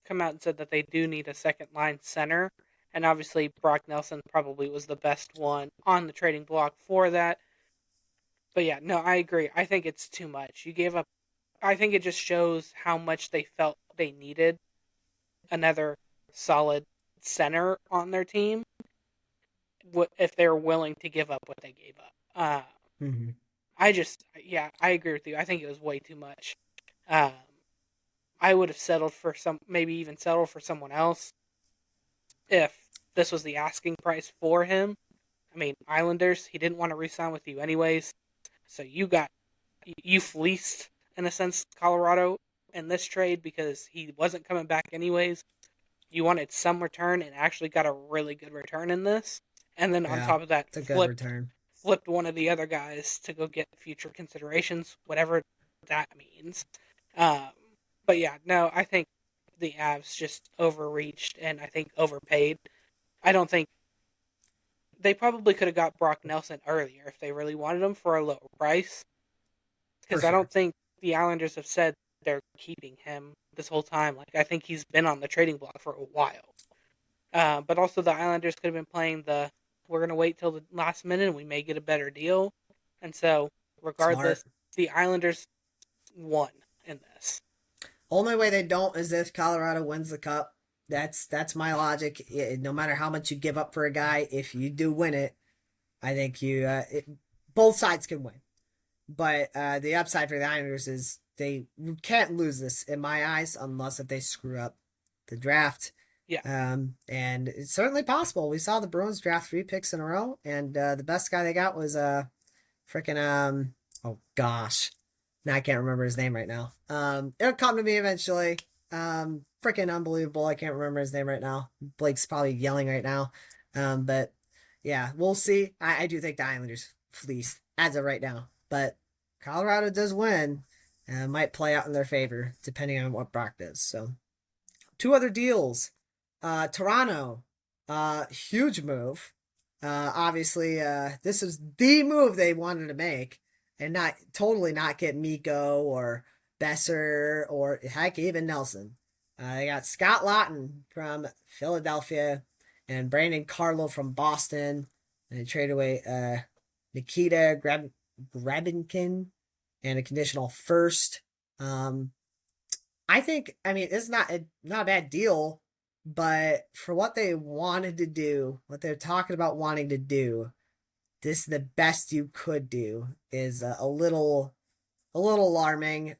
come out and said that they do need a second line center, and obviously Brock Nelson probably was the best one on the trading block for that. But yeah, no, I agree. I think it's too much. You gave up. I think it just shows how much they felt they needed another solid center on their team if they were willing to give up what they gave up. Mm-hmm. Yeah, I agree with you. I think it was way too much. Um, I would have settled for maybe even settled for someone else if this was the asking price for him. I mean, Islanders, he didn't want to re-sign with you anyways, so you fleeced in a sense Colorado in this trade because he wasn't coming back anyways. You wanted some return and actually got a really good return in this, and then on Yeah, top of that, it's a good return. flipped one of the other guys to go get future considerations, whatever that means. Um, but yeah, no, I think the Avs just overreached and I think overpaid. I don't think they probably could have got Brock Nelson earlier if they really wanted him for a lower price. For Because I sure. don't think the Islanders have said they're keeping him this whole time. Like I think he's been on the trading block for a while. But also the Islanders could have been playing the we're gonna wait till the last minute and we may get a better deal. And so regardless, Smart. the Islanders won in this. Only way they don't is if Colorado wins the cup. That's my logic. No matter how much you give up for a guy, if you do win it, I think both sides can win. But the upside for the Islanders is they can't lose this in my eyes unless if they screw up the draft. Yeah, And it's certainly possible. We saw the Bruins draft 3 picks in a row, and the best guy they got was freaking oh gosh, now I can't remember his name right now. It'll come to me eventually. Freaking unbelievable. I can't remember his name right now. Blake's probably yelling right now. But yeah, we'll see. I do think the Islanders fleeced as of right now, but Colorado does win. Might play out in their favor depending on what Brock does. So 2 other deals. Toronto, huge move. Obviously, this is the move they wanted to make, and not get Mikko or Besser or heck even Nelson. They got Scott Laughton from Philadelphia and Brandon Carlo from Boston. And they traded away Nikita Grabinkin and a conditional first. Um, I mean, it's not a bad deal, but for what they wanted to do, what they're talking about wanting to do, this is the best you could do. Is a little a little alarming.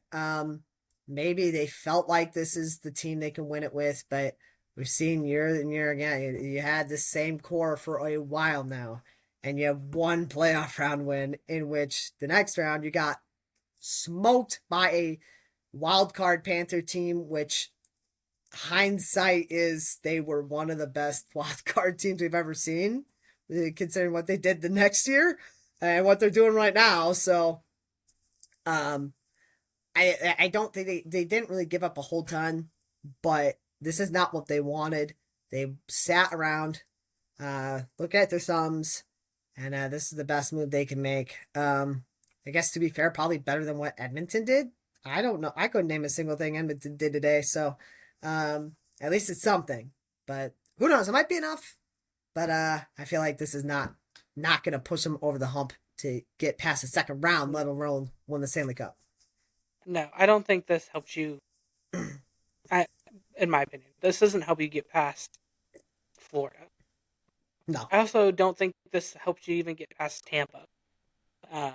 Maybe they felt like this is the team they can win it with, but we've seen year and year again. You had the same core for a while now, and you have one playoff round win in which the next round you got smoked by a wild card Panther team, which hindsight is they were one of the best wild card teams we've ever seen, considering what they did the next year and what they're doing right now. So, um, I don't think they didn't really give up a whole ton, but this is not what they wanted. They sat around, look at their thumbs, and this is the best move they can make. I guess to be fair, probably better than what Edmonton did. I don't know. I couldn't name a single thing Edmonton did today, so at least it's something. But who knows? It might be enough. But I feel like this is not going to push them over the hump to get past the second round, let alone win the Stanley Cup. No, I don't think this helps you. In my opinion, this doesn't help you get past Florida. No. I also don't think this helps you even get past Tampa. Um,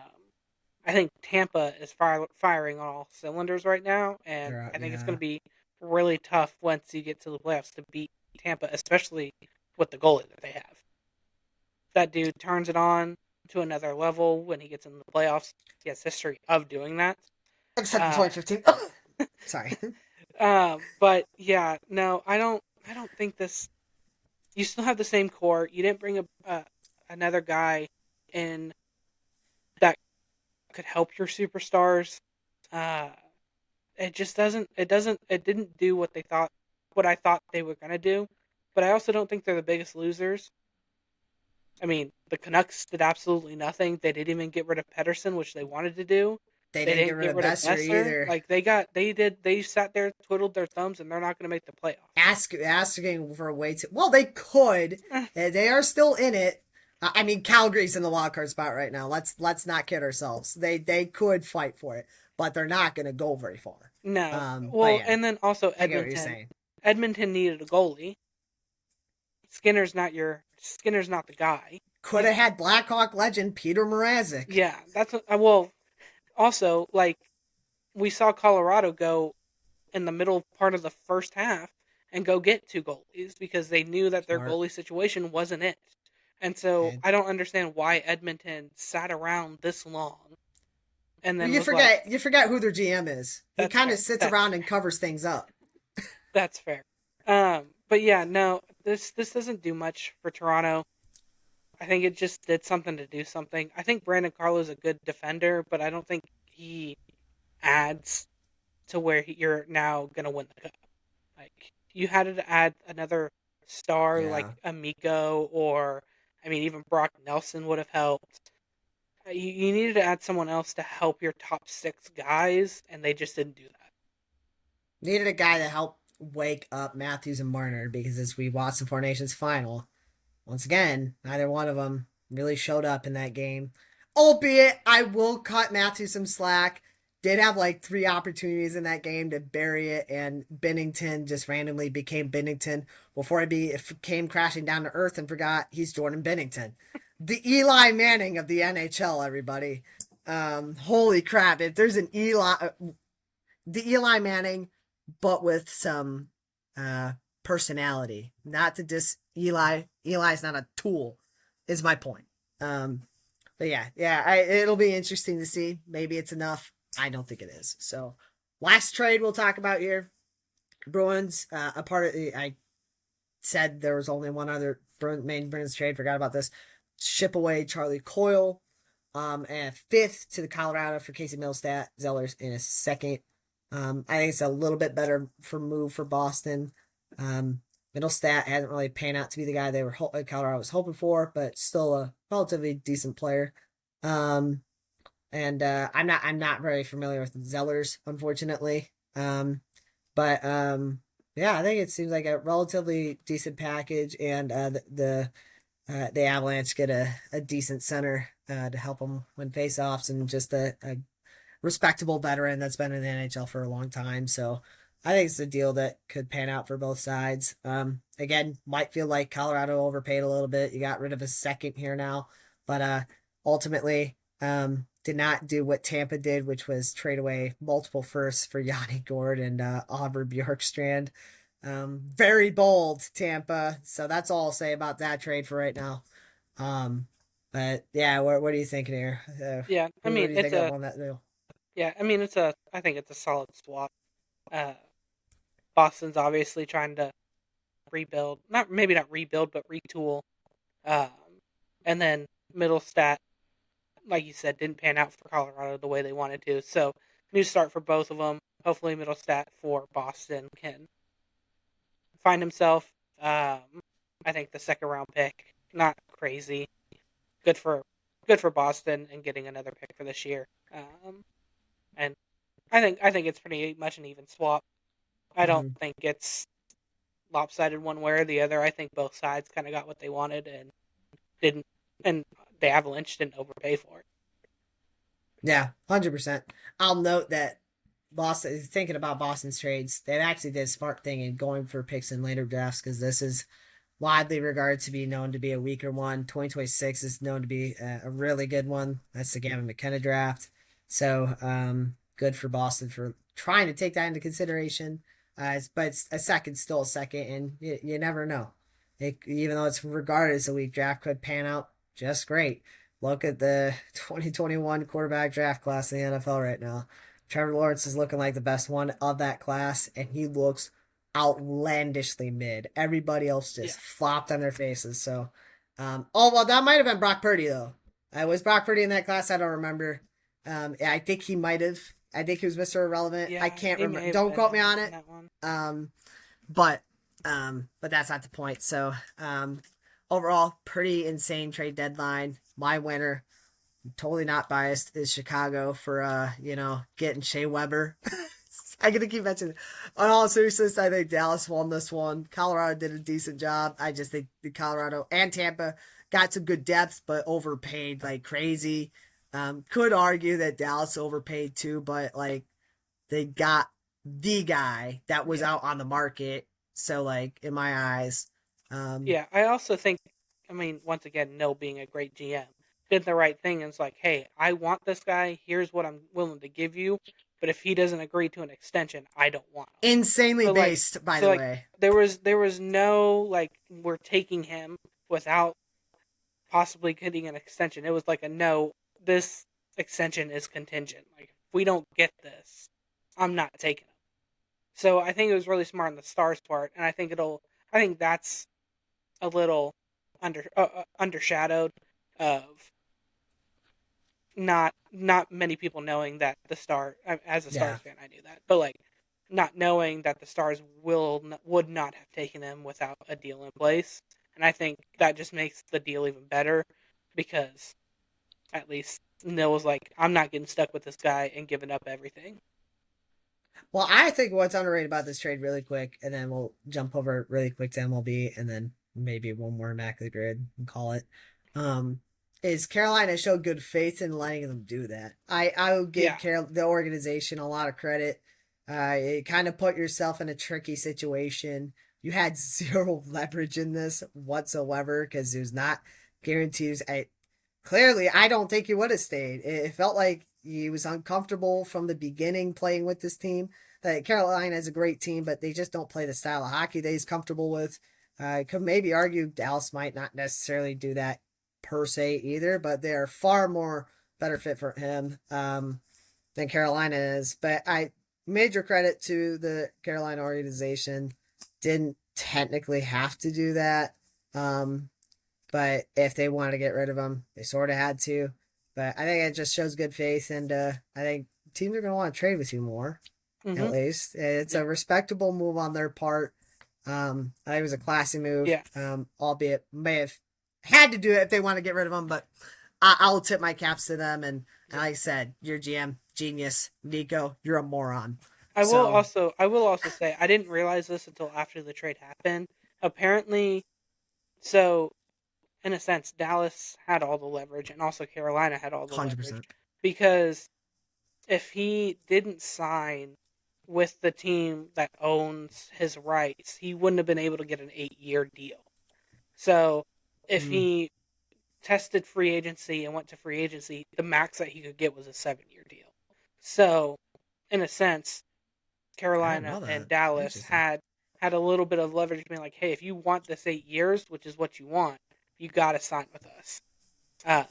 I think Tampa is firing on all cylinders right now, and I think it's going to be really tough once you get to the playoffs to beat Tampa, especially with the goalie that they have. That dude turns it on to another level when he gets in the playoffs. He has history of doing that. Except in 2015. Sorry. But yeah, no, I don't think this. You still have the same core. You didn't bring another guy in that could help your superstars. It just doesn't. It doesn't. It didn't do what they thought. What I thought they were gonna do. But I also don't think they're the biggest losers. I mean, the Canucks did absolutely nothing. They didn't even get rid of Pedersen, which they wanted to do. They didn't get rid of Besser either. Like they sat there, twiddled their thumbs, and they're not going to make the playoffs. Asking for a way to. Well, they could. They are still in it. I mean, Calgary's in the wild card spot right now. Let's not kid ourselves. They could fight for it, but they're not going to go very far. No. Well, yeah, and then also Edmonton. Edmonton needed a goalie. Skinner's not the guy. Could have had Blackhawk legend Peter Mrazek. Yeah, that's well. Also, like, we saw Colorado go in the middle part of the first half and go get 2 goalies because they knew that their goalie situation wasn't it. And so I don't understand why Edmonton sat around this long. And then you forget who their GM is. He kind of sits around and covers things up. That's fair. But yeah, no, this doesn't do much for Toronto. I think it just did something to do something. I think Brandon Carlo's a good defender, but I don't think he adds to where you're now going to win the cup. Like, you had to add another star like a Mikko, or, I mean, even Brock Nelson would have helped. You needed to add someone else to help your top 6 guys, and they just didn't do that. Needed a guy to help wake up Matthews and Marner, because as we watched the Four Nations final, once again, neither one of them really showed up in that game. Albeit, I will cut Matthews some slack. Did have like 3 opportunities in that game to bury it, and Binnington just randomly became Binnington before he came crashing down to earth and forgot he's Jordan Binnington. The Eli Manning of the NHL, everybody. Holy crap. If there's an the Eli Manning, but with some personality. Not to diss Eli. Eli's not a tool, is my point. But yeah, it'll be interesting to see. Maybe it's enough. I don't think it is. So, last trade we'll talk about here. Bruins, I said there was only one other main Bruins trade. Forgot about this. Ship away Charlie Coyle, and a 5th to the Colorado for Casey Middlestat. Zellers in a 2nd. I think it's a little bit better move for Boston. Middlestat hasn't really panned out to be the guy Colorado was hoping for, but still a relatively decent player. And I'm not very familiar with Zellers, unfortunately. But yeah, I think it seems like a relatively decent package, and the Avalanche get a decent center to help them win faceoffs, and just a respectable veteran that's been in the NHL for a long time. So I think it's a deal that could pan out for both sides. Again, might feel like Colorado overpaid a little bit. You got rid of a 2nd here now, but ultimately, Did not do what Tampa did, which was trade away multiple firsts for Yanni Gord and Aubrey Bjorkstrand. Very bold, Tampa. So that's all I'll say about that trade for right now. Um, but yeah, what are you thinking here? Yeah, I Who mean do you it's think that a won that deal? yeah, I mean I think it's a solid swap. Uh, Boston's obviously trying to rebuild, not rebuild, but retool. Um, and then Middlestat, like you said, didn't pan out for Colorado the way they wanted to. So new start for both of them. Hopefully, Middlestat for Boston can find himself. I think the second round pick, not crazy, good for Boston and getting another pick for this year. And I think it's pretty much an even swap. I don't Mm-hmm. think it's lopsided one way or the other. I think both sides kind of got what they wanted and didn't, and the Avalanche didn't overpay for it. Yeah, 100%. I'll note that Boston, thinking about Boston's trades, they actually did a smart thing in going for picks in later drafts because this is widely regarded to be known to be a weaker one. 2026 is known to be a really good one. That's the Gavin McKenna draft. So good for Boston for trying to take that into consideration. But a second still a second, and you never know. Even though it's regarded as a weak draft, could pan out just great. Look at the 2021 quarterback draft class in the NFL right now. Trevor Lawrence is looking like the best one of that class, and he looks outlandishly mid. Everybody else Yeah, just flopped on their faces. So, oh well, that might have been Brock Purdy though. Was Brock Purdy in that class? I don't remember. Yeah, I think he might have. I think he was Mr. Irrelevant. I yeah, can't he remember. may have Don't been quote me on in it. that one. Um, but but that's not the point. So, overall, pretty insane trade deadline. My winner, totally not biased, is Chicago for getting Shea Weber. I'm gonna keep mentioning. On all seriousness, I think Dallas won this one. Colorado did a decent job. I just think the Colorado and Tampa got some good depth, but overpaid like crazy. Could argue that Dallas overpaid too, but like they got the guy that was Yeah, out on the market. So like in my eyes, um, yeah. I also think, I mean, once again, No being a great GM did the right thing and it's like, hey, I want this guy. Here's what I'm willing to give you, but if he doesn't agree to an extension, I don't want him. insanely So like, based, by so the like, way. there was no like we're taking him without possibly getting an extension. It was like a no, this extension is contingent. Like if we don't get this, I'm not taking him. So I think it was really smart on the Stars part, and I think that's a little undershadowed of not many people knowing that the Star, as a Yeah. Stars fan, I knew that, but like not knowing that the Stars would not have taken him without a deal in place, and I think that just makes the deal even better because at least Nil was like, I'm not getting stuck with this guy and giving up everything. Well, I think what's underrated about this trade really quick, and then we'll jump over really quick to MLB, and then maybe one more Mac of the Grid and call it. Um, is Carolina showed good faith in letting them do that. I will give Yeah, the organization a lot of credit. It kind of put yourself in a tricky situation. You had zero leverage in this whatsoever because it was not guarantees. Clearly, I don't think he would have stayed. It felt like he was uncomfortable from the beginning playing with this team. That Carolina is a great team, but they just don't play the style of hockey that he's comfortable with. I could maybe argue Dallas might not necessarily do that per se either, but they are far more better fit for him than Carolina is. But I major credit to the Carolina organization. Didn't technically have to do that. Um, but if they wanted to get rid of him, they sort of had to. But I think it just shows good faith, and I think teams are going to want to trade with you more. At mm-hmm. least it's Yeah, a respectable move on their part. I think it was a classy move. yeah, Albeit may have had to do it if they want to get rid of him, but I'll tip my caps to them. And yeah. like I said, you're GM genius, Nico. You're a moron. So I will also say I didn't realize this until after the trade happened. Apparently, so in a sense, Dallas had all the leverage, and also Carolina had all the 100%. leverage because if he didn't sign with the team that owns his rights, he wouldn't have been able to get an 8-year deal. So if Mm, he tested free agency and went to free agency, the max that he could get was a 7-year deal. So, in a sense, I didn't Carolina know and that. Dallas Interesting. had a little bit of leverage, being like, "Hey, if you want this 8 years, which is what you want, you got to sign with us." Um,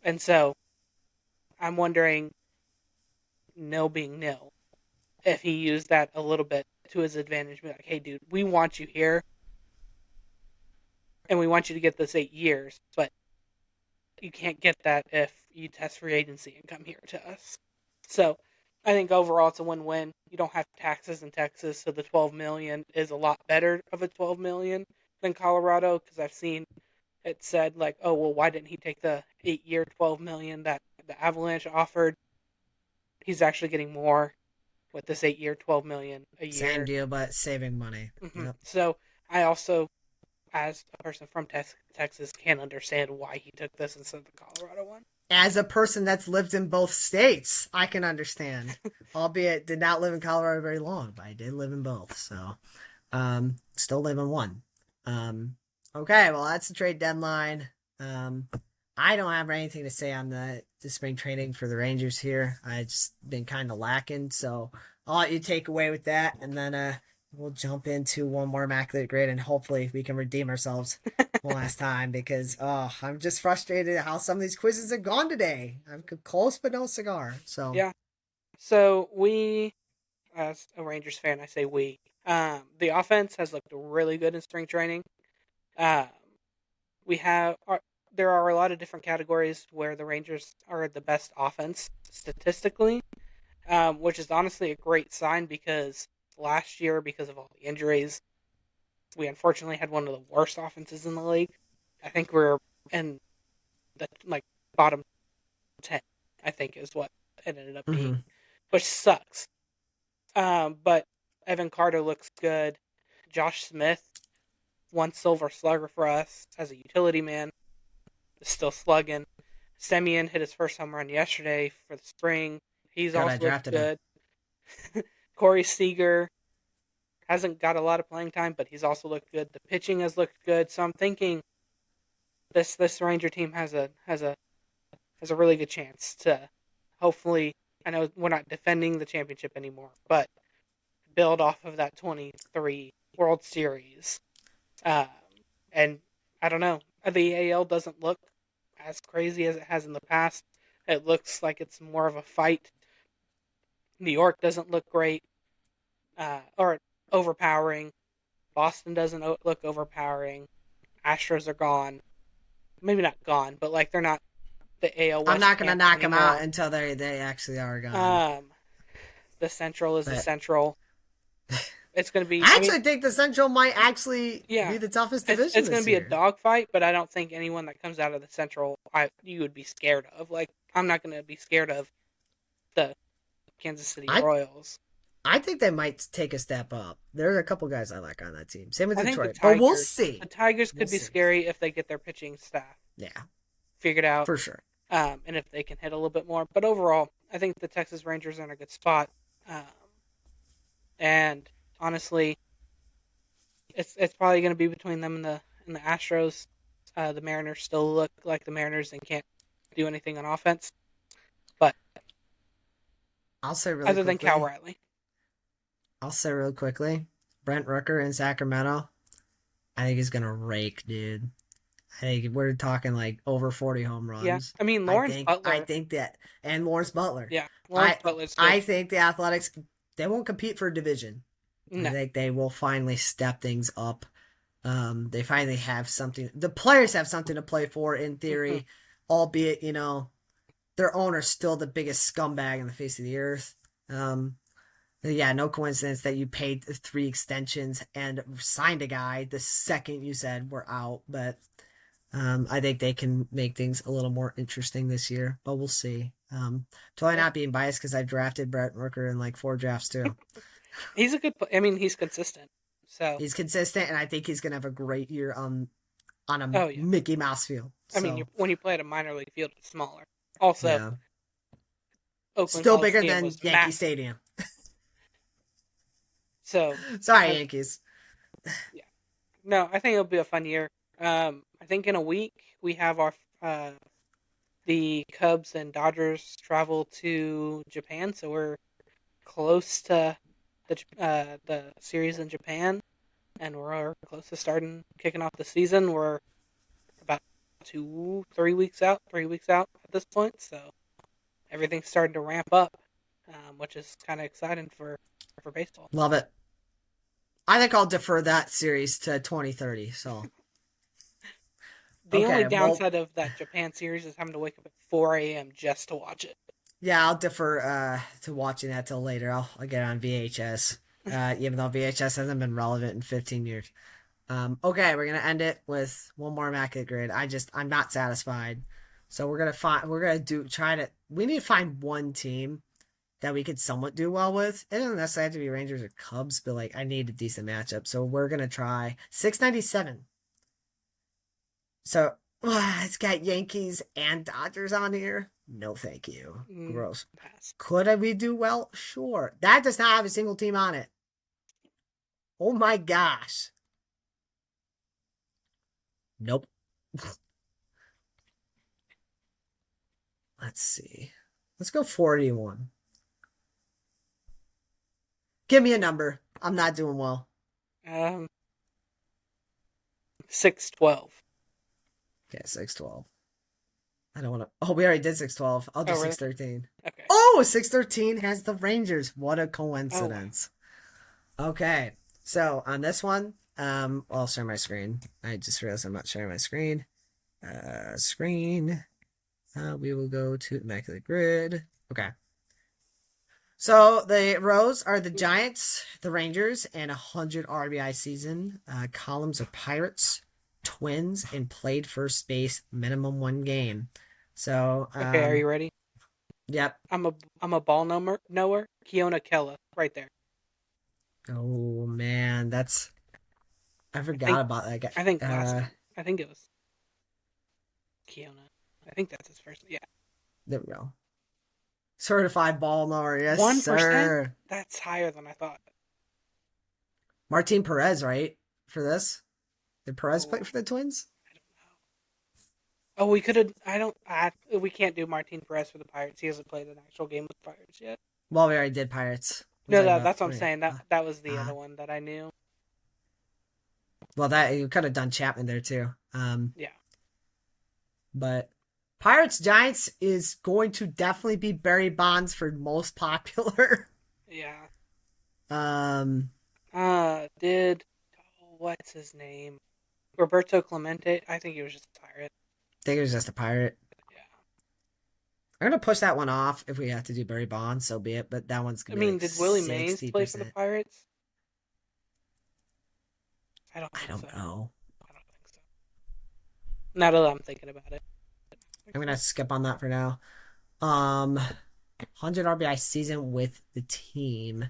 and so I'm wondering, nil being nil, if he used that a little bit to his advantage, be like, "Hey, dude, we want you here, and we want you to get this 8 years, but you can't get that if you test free agency and come here to us." So I think overall it's a win-win. You don't have taxes in Texas, so the 12 million is a lot better of a 12 million than Colorado, because I've seen it said like, "Oh, well, why didn't he take the 8-year 12 million that the Avalanche offered?" He's actually getting more with this 8-year 12 million a Same year. deal, but saving money. Yep. So I also, as a person from Texas, can understand why he took this instead of the Colorado one. As a person that's lived in both states, I can understand. Albeit did not live in Colorado very long, but I did live in both. So still live in one. Okay, well that's the trade deadline. I don't have anything to say on the spring training for the Rangers here. I just been kind of lacking, so I'll let you take away with that, and then we'll jump into one more immaculate grid, and hopefully we can redeem ourselves one last time, because I'm just frustrated at how some of these quizzes have gone today. I'm close but no cigar. So Yeah. So we, as a Rangers fan, I say we. The offense has looked really good in spring training. Um, we have there are a lot of different categories where the Rangers are the best offense statistically, which is honestly a great sign, because last year, because of all the injuries, we unfortunately had one of the worst offenses in the league. I think we're in the bottom 10. I think is what it ended up being, mm-hmm. which sucks. But Evan Carter looks good. Josh Smith won Silver Slugger for us as a utility man. Is still slugging. Semyon hit his first home run yesterday for the spring. He's Good, I also looked drafted him. good. Corey Seager hasn't got a lot of playing time, but he's also looked good. The pitching has looked good. So I'm thinking this Ranger team has a really good chance to, hopefully, I know we're not defending the championship anymore, but build off of that 23 World Series. Um, and I don't know, the AL doesn't look as crazy as it has in the past. It looks like it's more of a fight. New York doesn't look great, or overpowering. Boston doesn't look overpowering. Astros are gone. Maybe not gone, but like they're not the AL I'm West not gonna champs knock them out anymore. until they actually are gone. Um, the Central is the But Central. It's going to be. I I mean, actually think the Central might actually yeah, be the toughest division it's going to this be a year. dogfight, but I don't think anyone that comes out of the Central, you would be scared of. Like, I'm not going to be scared of the Kansas City I Royals. I think they might take a step up. There's a couple guys I like on that team. Same with I think Detroit, but we'll The see. Tigers We'll could be see. scary if they get their pitching staff Yeah, figured out, for sure. and if they can hit a little bit more. But overall, I think the Texas Rangers are in a good spot. Um, and honestly, it's probably going to be between them and the Astros. The Mariners still look like the Mariners and can't do anything on offense. But I'll say really other than Cal quickly. Riley, I'll say real quickly. Brent Rooker in Sacramento. I think he's gonna rake, dude. I think we're talking like over 40 home yeah, runs. I mean I Lawrence think I Butler, think that and Lawrence Butler. yeah, Lawrence I Butler's good. I think the Athletics they won't compete for a division. I No, think they will finally step things up. They finally have something. The players have something to play for in mm-hmm. theory, albeit their owner's still the biggest scumbag in the face of the earth. Yeah, no coincidence that you paid 3 extensions and signed a guy the second you said we're out. But I think they can make things a little more interesting this year. But we'll see. Totally Yeah, not being biased because I drafted Brett Rooker in like 4 drafts too. he's a good. I mean, he's consistent. So, He's consistent, and I think he's gonna have a great year on a oh yeah, Mickey Mouse field. I mean, So when you play at a minor league field, it's smaller. Also, yeah, Oakland still bigger Coliseum than was Yankee massive. Stadium. So, Sorry, I, Yankees. yeah, no, I think it'll be a fun year. I think in a week we have our the Cubs and Dodgers travel to Japan, so we're close to the series in Japan, and we're close to starting kicking off the season. We're about 3 weeks out at this point, so everything's starting to ramp up, which is kind of exciting for baseball. Love it. I think I'll defer that series to 2030. So The only okay, well, downside of that Japan series is having to wake up at 4 a.m. just to watch it. yeah, I'll defer to watching that till later. I'll get it on VHS. Even though VHS hasn't been relevant in 15 years. Okay, we're gonna end it with one more immaculate grid. I'm not satisfied. So we need to find one team that we could somewhat do well with. It doesn't necessarily have to be Rangers or Cubs, but like I need a decent matchup. So we're gonna try 697. So it's got Yankees and Dodgers on here. No, thank you. Gross. Pass. Could we do well? Sure. That does not have a single team on it. Oh my gosh. Nope. Let's see. Let's go 41. Give me a number. I'm not doing well. 6-12. Okay, 612. I don't want to. Oh, we already did 612. I'll do really? 613. Okay. Oh, 613 has the Rangers. What a coincidence. Oh, wow. Okay. So on this one, I'll share my screen. I just realized I'm not sharing my screen. Screen. We will go to Immaculate Grid. Okay. So the rows are the Giants, the Rangers, and 100 RBI season. Columns are Pirates, Twins, and played first base minimum one game. So okay, are you ready? Yep. I'm a ball knower. Keona Kella, right there. Oh man, I forgot about that guy. I think last time. I think it was Keona. I think that's his first. Yeah. There we go. Certified ball knower, yes 1%? sir. That's higher than I thought. Martin Perez, right? For this? Did Perez play for the Twins? I don't know. Oh, we could have. I don't. We can't do Martin Perez for the Pirates. He hasn't played an actual game with the Pirates yet. Well, we already did Pirates. No, that's what I'm saying. That was the other one that I knew. Well, that you could have done Chapman there too. Yeah. But Pirates Giants is going to definitely be Barry Bonds for most popular. Yeah. What's his name? Roberto Clemente. I think he was just a Pirate. I think it was just a Pirate. Yeah. I'm gonna push that one off if we have to do Barry Bonds, so be it. But that one's gonna be like did Willie Mays 60%. play for the Pirates? I don't know. I don't think so. Not that I'm thinking about it. I'm gonna skip on that for now. 100 RBI season with the team.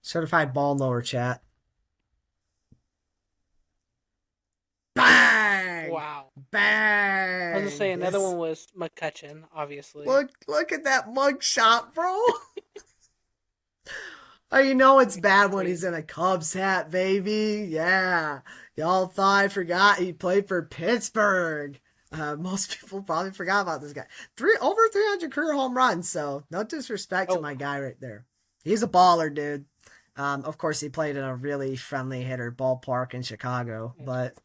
Certified ball knower chat. Bang! Wow. Bang! I was gonna say another one was McCutcheon, obviously. Look at that mug shot, bro. Oh, you know it's bad when he's in a Cubs hat, baby. Yeah. Y'all thought I forgot he played for Pittsburgh. Most people probably forgot about this guy. Over 300 career home runs, so no disrespect to my guy right there. He's a baller, dude. Of course, he played in a really friendly hitter ballpark in Chicago, but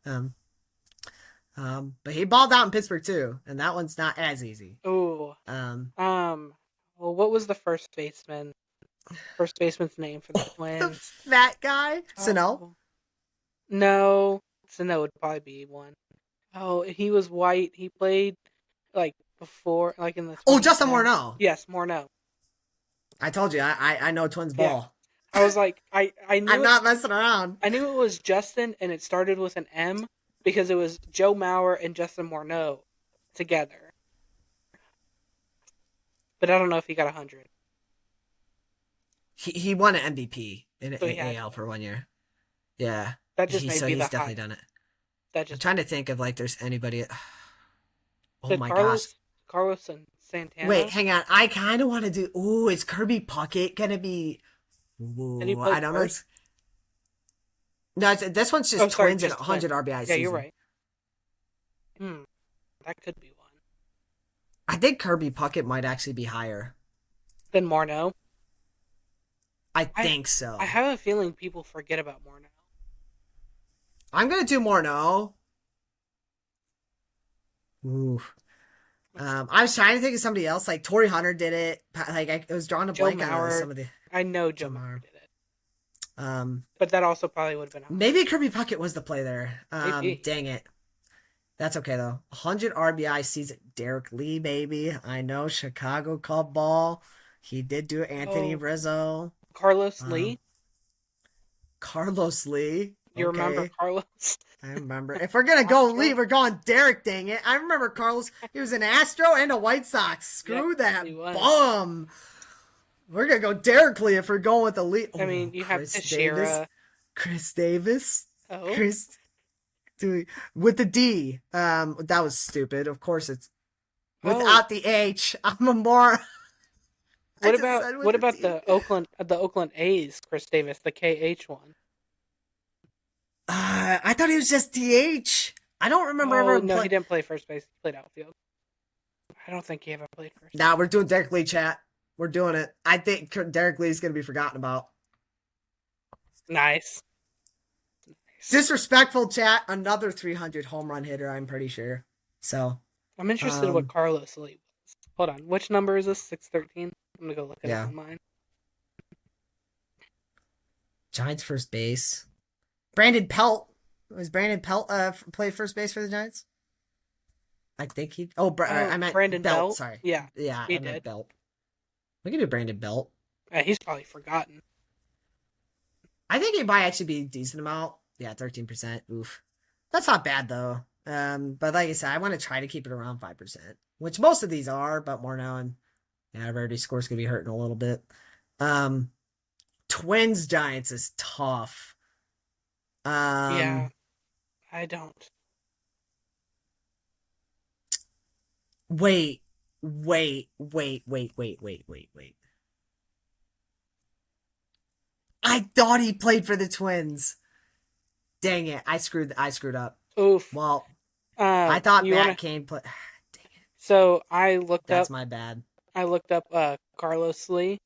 he balled out in Pittsburgh too, and that one's not as easy. Oh. Well, what was the first baseman's name for the Twins? The fat guy, Sano. No, Sano would probably be one. Oh, he was white. He played like before, like in the. Oh, Justin Morneau. Yes, Morneau. I told you, I know Twins ball. I was like, I knew. I'm not messing around. I knew it was Justin, and it started with an M because it was Joe Mauer and Justin Morneau together. But I don't know if he got 100. He won an MVP in AL for 1 year. Yeah. That just may be he's definitely done it. I'm trying to think of like there's anybody. Oh my gosh. Carlos and Santana. Wait, hang on. I kind of want to do. Ooh, is Kirby Puckett gonna be? Ooh, I don't know. No, this one's Oh, just sorry, Twins and just Twins. 100 RBI Yeah, you're season. right. Hmm, that could be one. I think Kirby Puckett might actually be higher. Then Morneau. I I think I so. have a feeling people forget about Morneau. I'm gonna do Morneau. Ooh. Let's see. I was trying to think of somebody else. Like Torrey Hunter did it. Like I was drawing a Joe blank on Mauer. some of the I know Joe Mauer Jamar. did it, Um, but that also probably would have been higher. maybe Kirby Puckett was the play there. Maybe. Dang it. That's okay though. 100 RBI season. Derek Lee, baby. I know Chicago Cub ball. He did do Anthony Oh, Rizzo. Carlos Um, Lee. Carlos Lee. You remember Okay. Carlos? I remember. If we're gonna go Astro. Lee, we're going Derek, dang it. I remember Carlos. He was an Astro and a White Sox. Yep, Screw that he was. bum. We're gonna go Derek Lee if we're going with the Lee. I mean, Oh, you have Chris Davis. Teixeira. Chris Davis. Oh, Chris with the D. That was stupid. Of course it's oh. without the H. I'm a more I just said with What the about D. the Oakland A's? Chris Davis, the KH one. I thought he was just DH. I don't remember Oh ever no, play. he didn't play first base. He played outfield. I don't think he ever played first Nah, base. we're doing Derek Lee chat. We're doing it. I think Derek Lee is going to be forgotten about. Nice. Disrespectful chat. Another 300 home run hitter, I'm pretty sure. So, I'm interested in what um, Carlos Lee was. Hold on, which number is this? 613. I'm gonna go look it up yeah. on mine. Giants first base. Brandon Pelt. Was Brandon Pelt play first base for the Giants? I think he. Oh, I meant Brandon Belt. Belt. Sorry. Yeah, Yeah, he I meant did. Belt. We can do Brandon Belt. He's probably forgotten. I think it might actually be a decent amount. Yeah, 13%. Oof. That's not bad though. But like I said, I want to try to keep it around 5%, which most of these are, but more now and yeah, Rarity score's gonna be hurting a little bit. Um, Twins Giants is tough. Yeah, Um, I don't. wait, wait. I thought he played for the Twins. Dang it, I screwed up. Oof. Well, I thought You Matt wanna? Cain put. So That's my bad. I looked up Carlos Lee,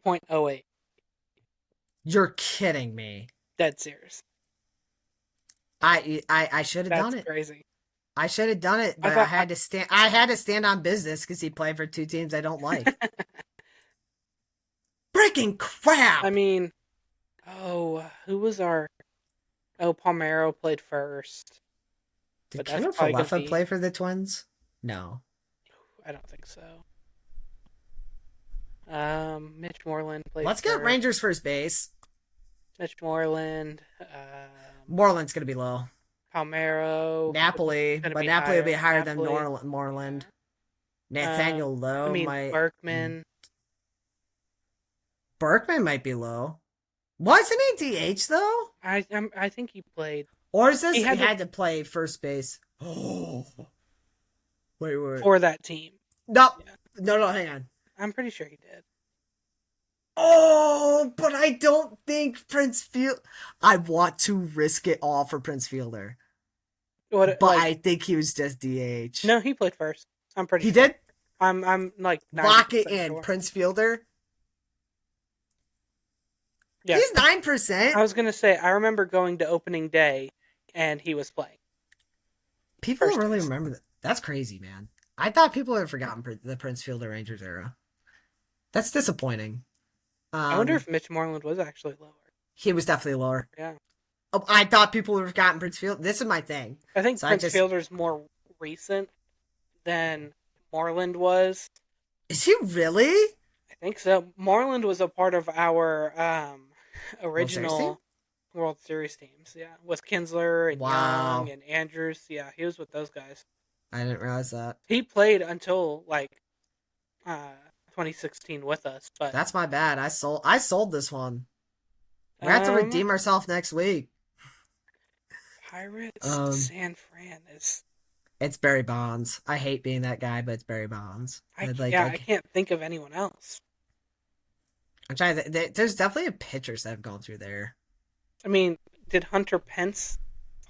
.08. You're kidding me. Dead serious. I should have done That's it. crazy. I should have done it, but I had to stand. I had to stand on business because he played for two teams I don't like. Freaking I crap! mean, who was our? Oh, Palmero played first, Did but that's Kemmer probably gonna Falefa be. play for the Twins? No. I don't think so. Mitch Moreland played Let's get first. Rangers first base. Mitch Moreland, Moreland's gonna be low. Palmero, Napoli, gonna but be Napoli will be higher. higher than Napoli, Moreland. yeah. Nathaniel I Lowe mean might. Berkman. Berkman might be low. Wasn't he DH though? I think he played. Or is this He he had had to play first base? Oh, wait. for that team. No, Yeah, no, hang on. I'm pretty sure he did. Oh, but I don't think Prince Field. I want to risk it all for Prince Fielder, What but like? I think he was just DH. No, he played first. I'm pretty He sure. did. I'm like Lock it 90% in, sure. Prince Fielder. Yeah, He's I 9%. was gonna say I remember going to opening day, and he was playing. People don't First really base. remember that. That's crazy, man. I thought people had forgotten the Prince Fielder Rangers era. That's disappointing. I wonder if Mitch Moreland was actually lower. He was definitely lower. Yeah, Oh, I thought people would have forgotten Prince Fielder. This is my thing. I think So Prince Fielder's more recent than Moreland was. Is he really? I think so. Moreland was a part of our World Series team? original World Series teams. Yeah, with Kinsler and Wow. Young and Andrews. Yeah, he was with those guys. I didn't realize that. He played until like 2016 with us, but That's my bad. I sold this one. We have to redeem ourselves next week. Pirates San Fran is. It's Barry Bonds. I hate being that guy, but it's Barry Bonds. I can't think of anyone else. I'm trying to. There's definitely pitchers that have gone through there. I mean, did Hunter Pence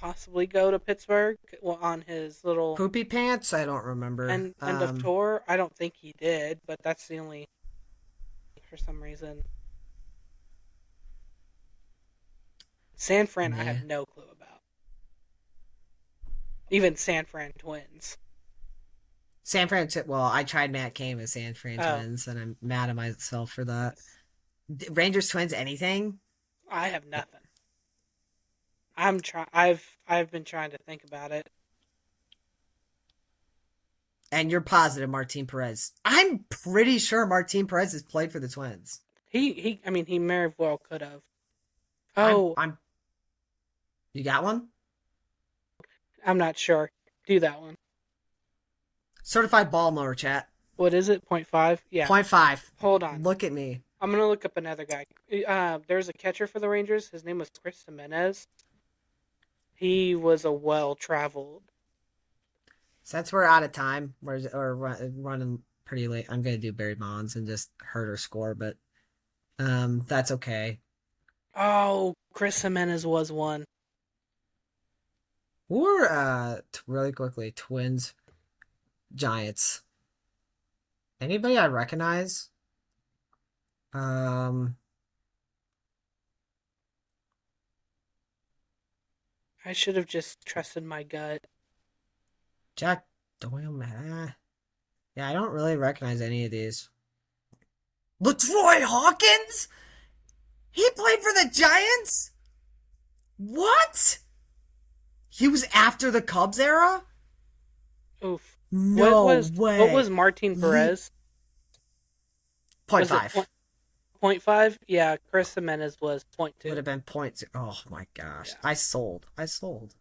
possibly go to Pittsburgh on his little Poopy pants? I don't remember. end of tour? I don't think he did, but that's the only for some reason. San Fran, I have Yeah. no clue about. Even San Fran Twins. San Fran. Well, I tried Matt Cain with San Fran Oh, Twins, and I'm mad at myself for that. yes. Rangers Twins, anything? I have nothing. I'm try. I've been trying to think about it. And you're positive Martin Perez. I'm pretty sure Martin Perez has played for the Twins. He. I mean, he very well could have. I'm Oh, I'm You got one? I'm not sure. Do that one. Certified ball mower chat. What is it? 0.5? Yeah. Point five. Hold on. Look at me. I'm gonna look up another guy. There's a catcher for the Rangers. His name was Chris Jimenez. He was a well-traveled. Since we're out of time, running pretty late, I'm gonna do Barry Bonds and just hurt or score, but that's okay. Oh, Chris Jimenez was one. Or really quickly, Twins, Giants. Anybody I recognize? Um, I should have just trusted my gut. Jack Doyle. Yeah, I don't really recognize any of these. LaTroy Hawkins? He played for the Giants? What? He was after the Cubs era? Oof. No What way. was Martin Perez? Point Was it five. 0.5? Yeah, Chris Jimenez was Would 0.2. have been points. Oh my gosh. Yeah. I sold. I sold.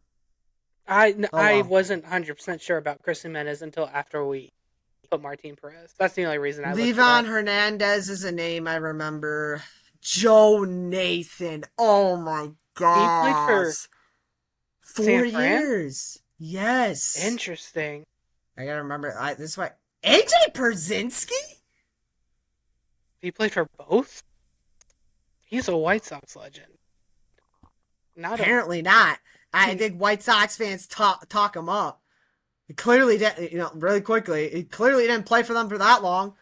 Oh I well. wasn't 100% sure about Chris Jimenez until after we put Martin Perez. That's the only reason I looked it Levon up. Hernandez is a name I remember. Joe Nathan. Oh my He played for gosh. Four San Fran? years. Yes. Interesting. I gotta remember. This is why. AJ Perzinski? He played for both? He's a White Sox legend. Not a. Apparently not. I think White Sox fans talk him up. He clearly did, really quickly. He clearly didn't play for them for that long.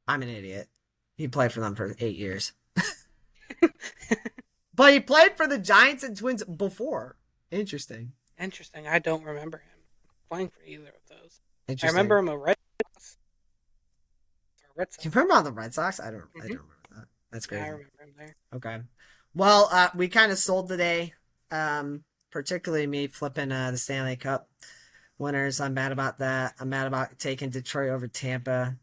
I'm an idiot. He played for them for 8 years. But he played for the Giants and Twins before. Interesting. Interesting. I don't remember him playing for either of those. I Interesting. remember him a Red Sox. Red Sox. Do you remember on the Red Sox? I don't. Mm-hmm. I don't remember that. That's Yeah, crazy. I remember him there. Okay. Well, we kind of sold today. Particularly me flipping the Stanley Cup winners. I'm mad about that. I'm mad about taking Detroit over Tampa.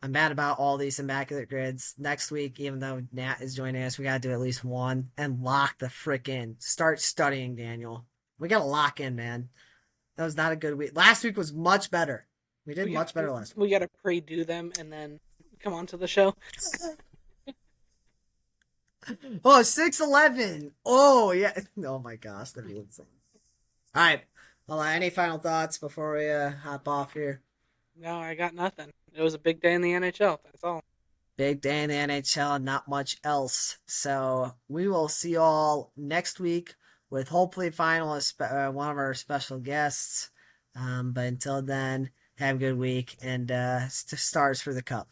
I'm mad about all these immaculate grids. Next week, even though Nat is joining us, we got to do at least one and lock the frick in. Start studying, Daniel. We got to lock in, man. That was not a good week. Last week was much better. We did much better last week. We got to pre-do them and then come on to the show. Oh, 6-11. Oh, yeah. Oh, my gosh. That'd be insane. All right. Well, any final thoughts before we hop off here? No, I got nothing. It was a big day in the NHL. That's all. Big day in the NHL and not much else. So we will see y'all next week with hopefully finalists, one of our special guests. But until then, have a good week and stars for the cup.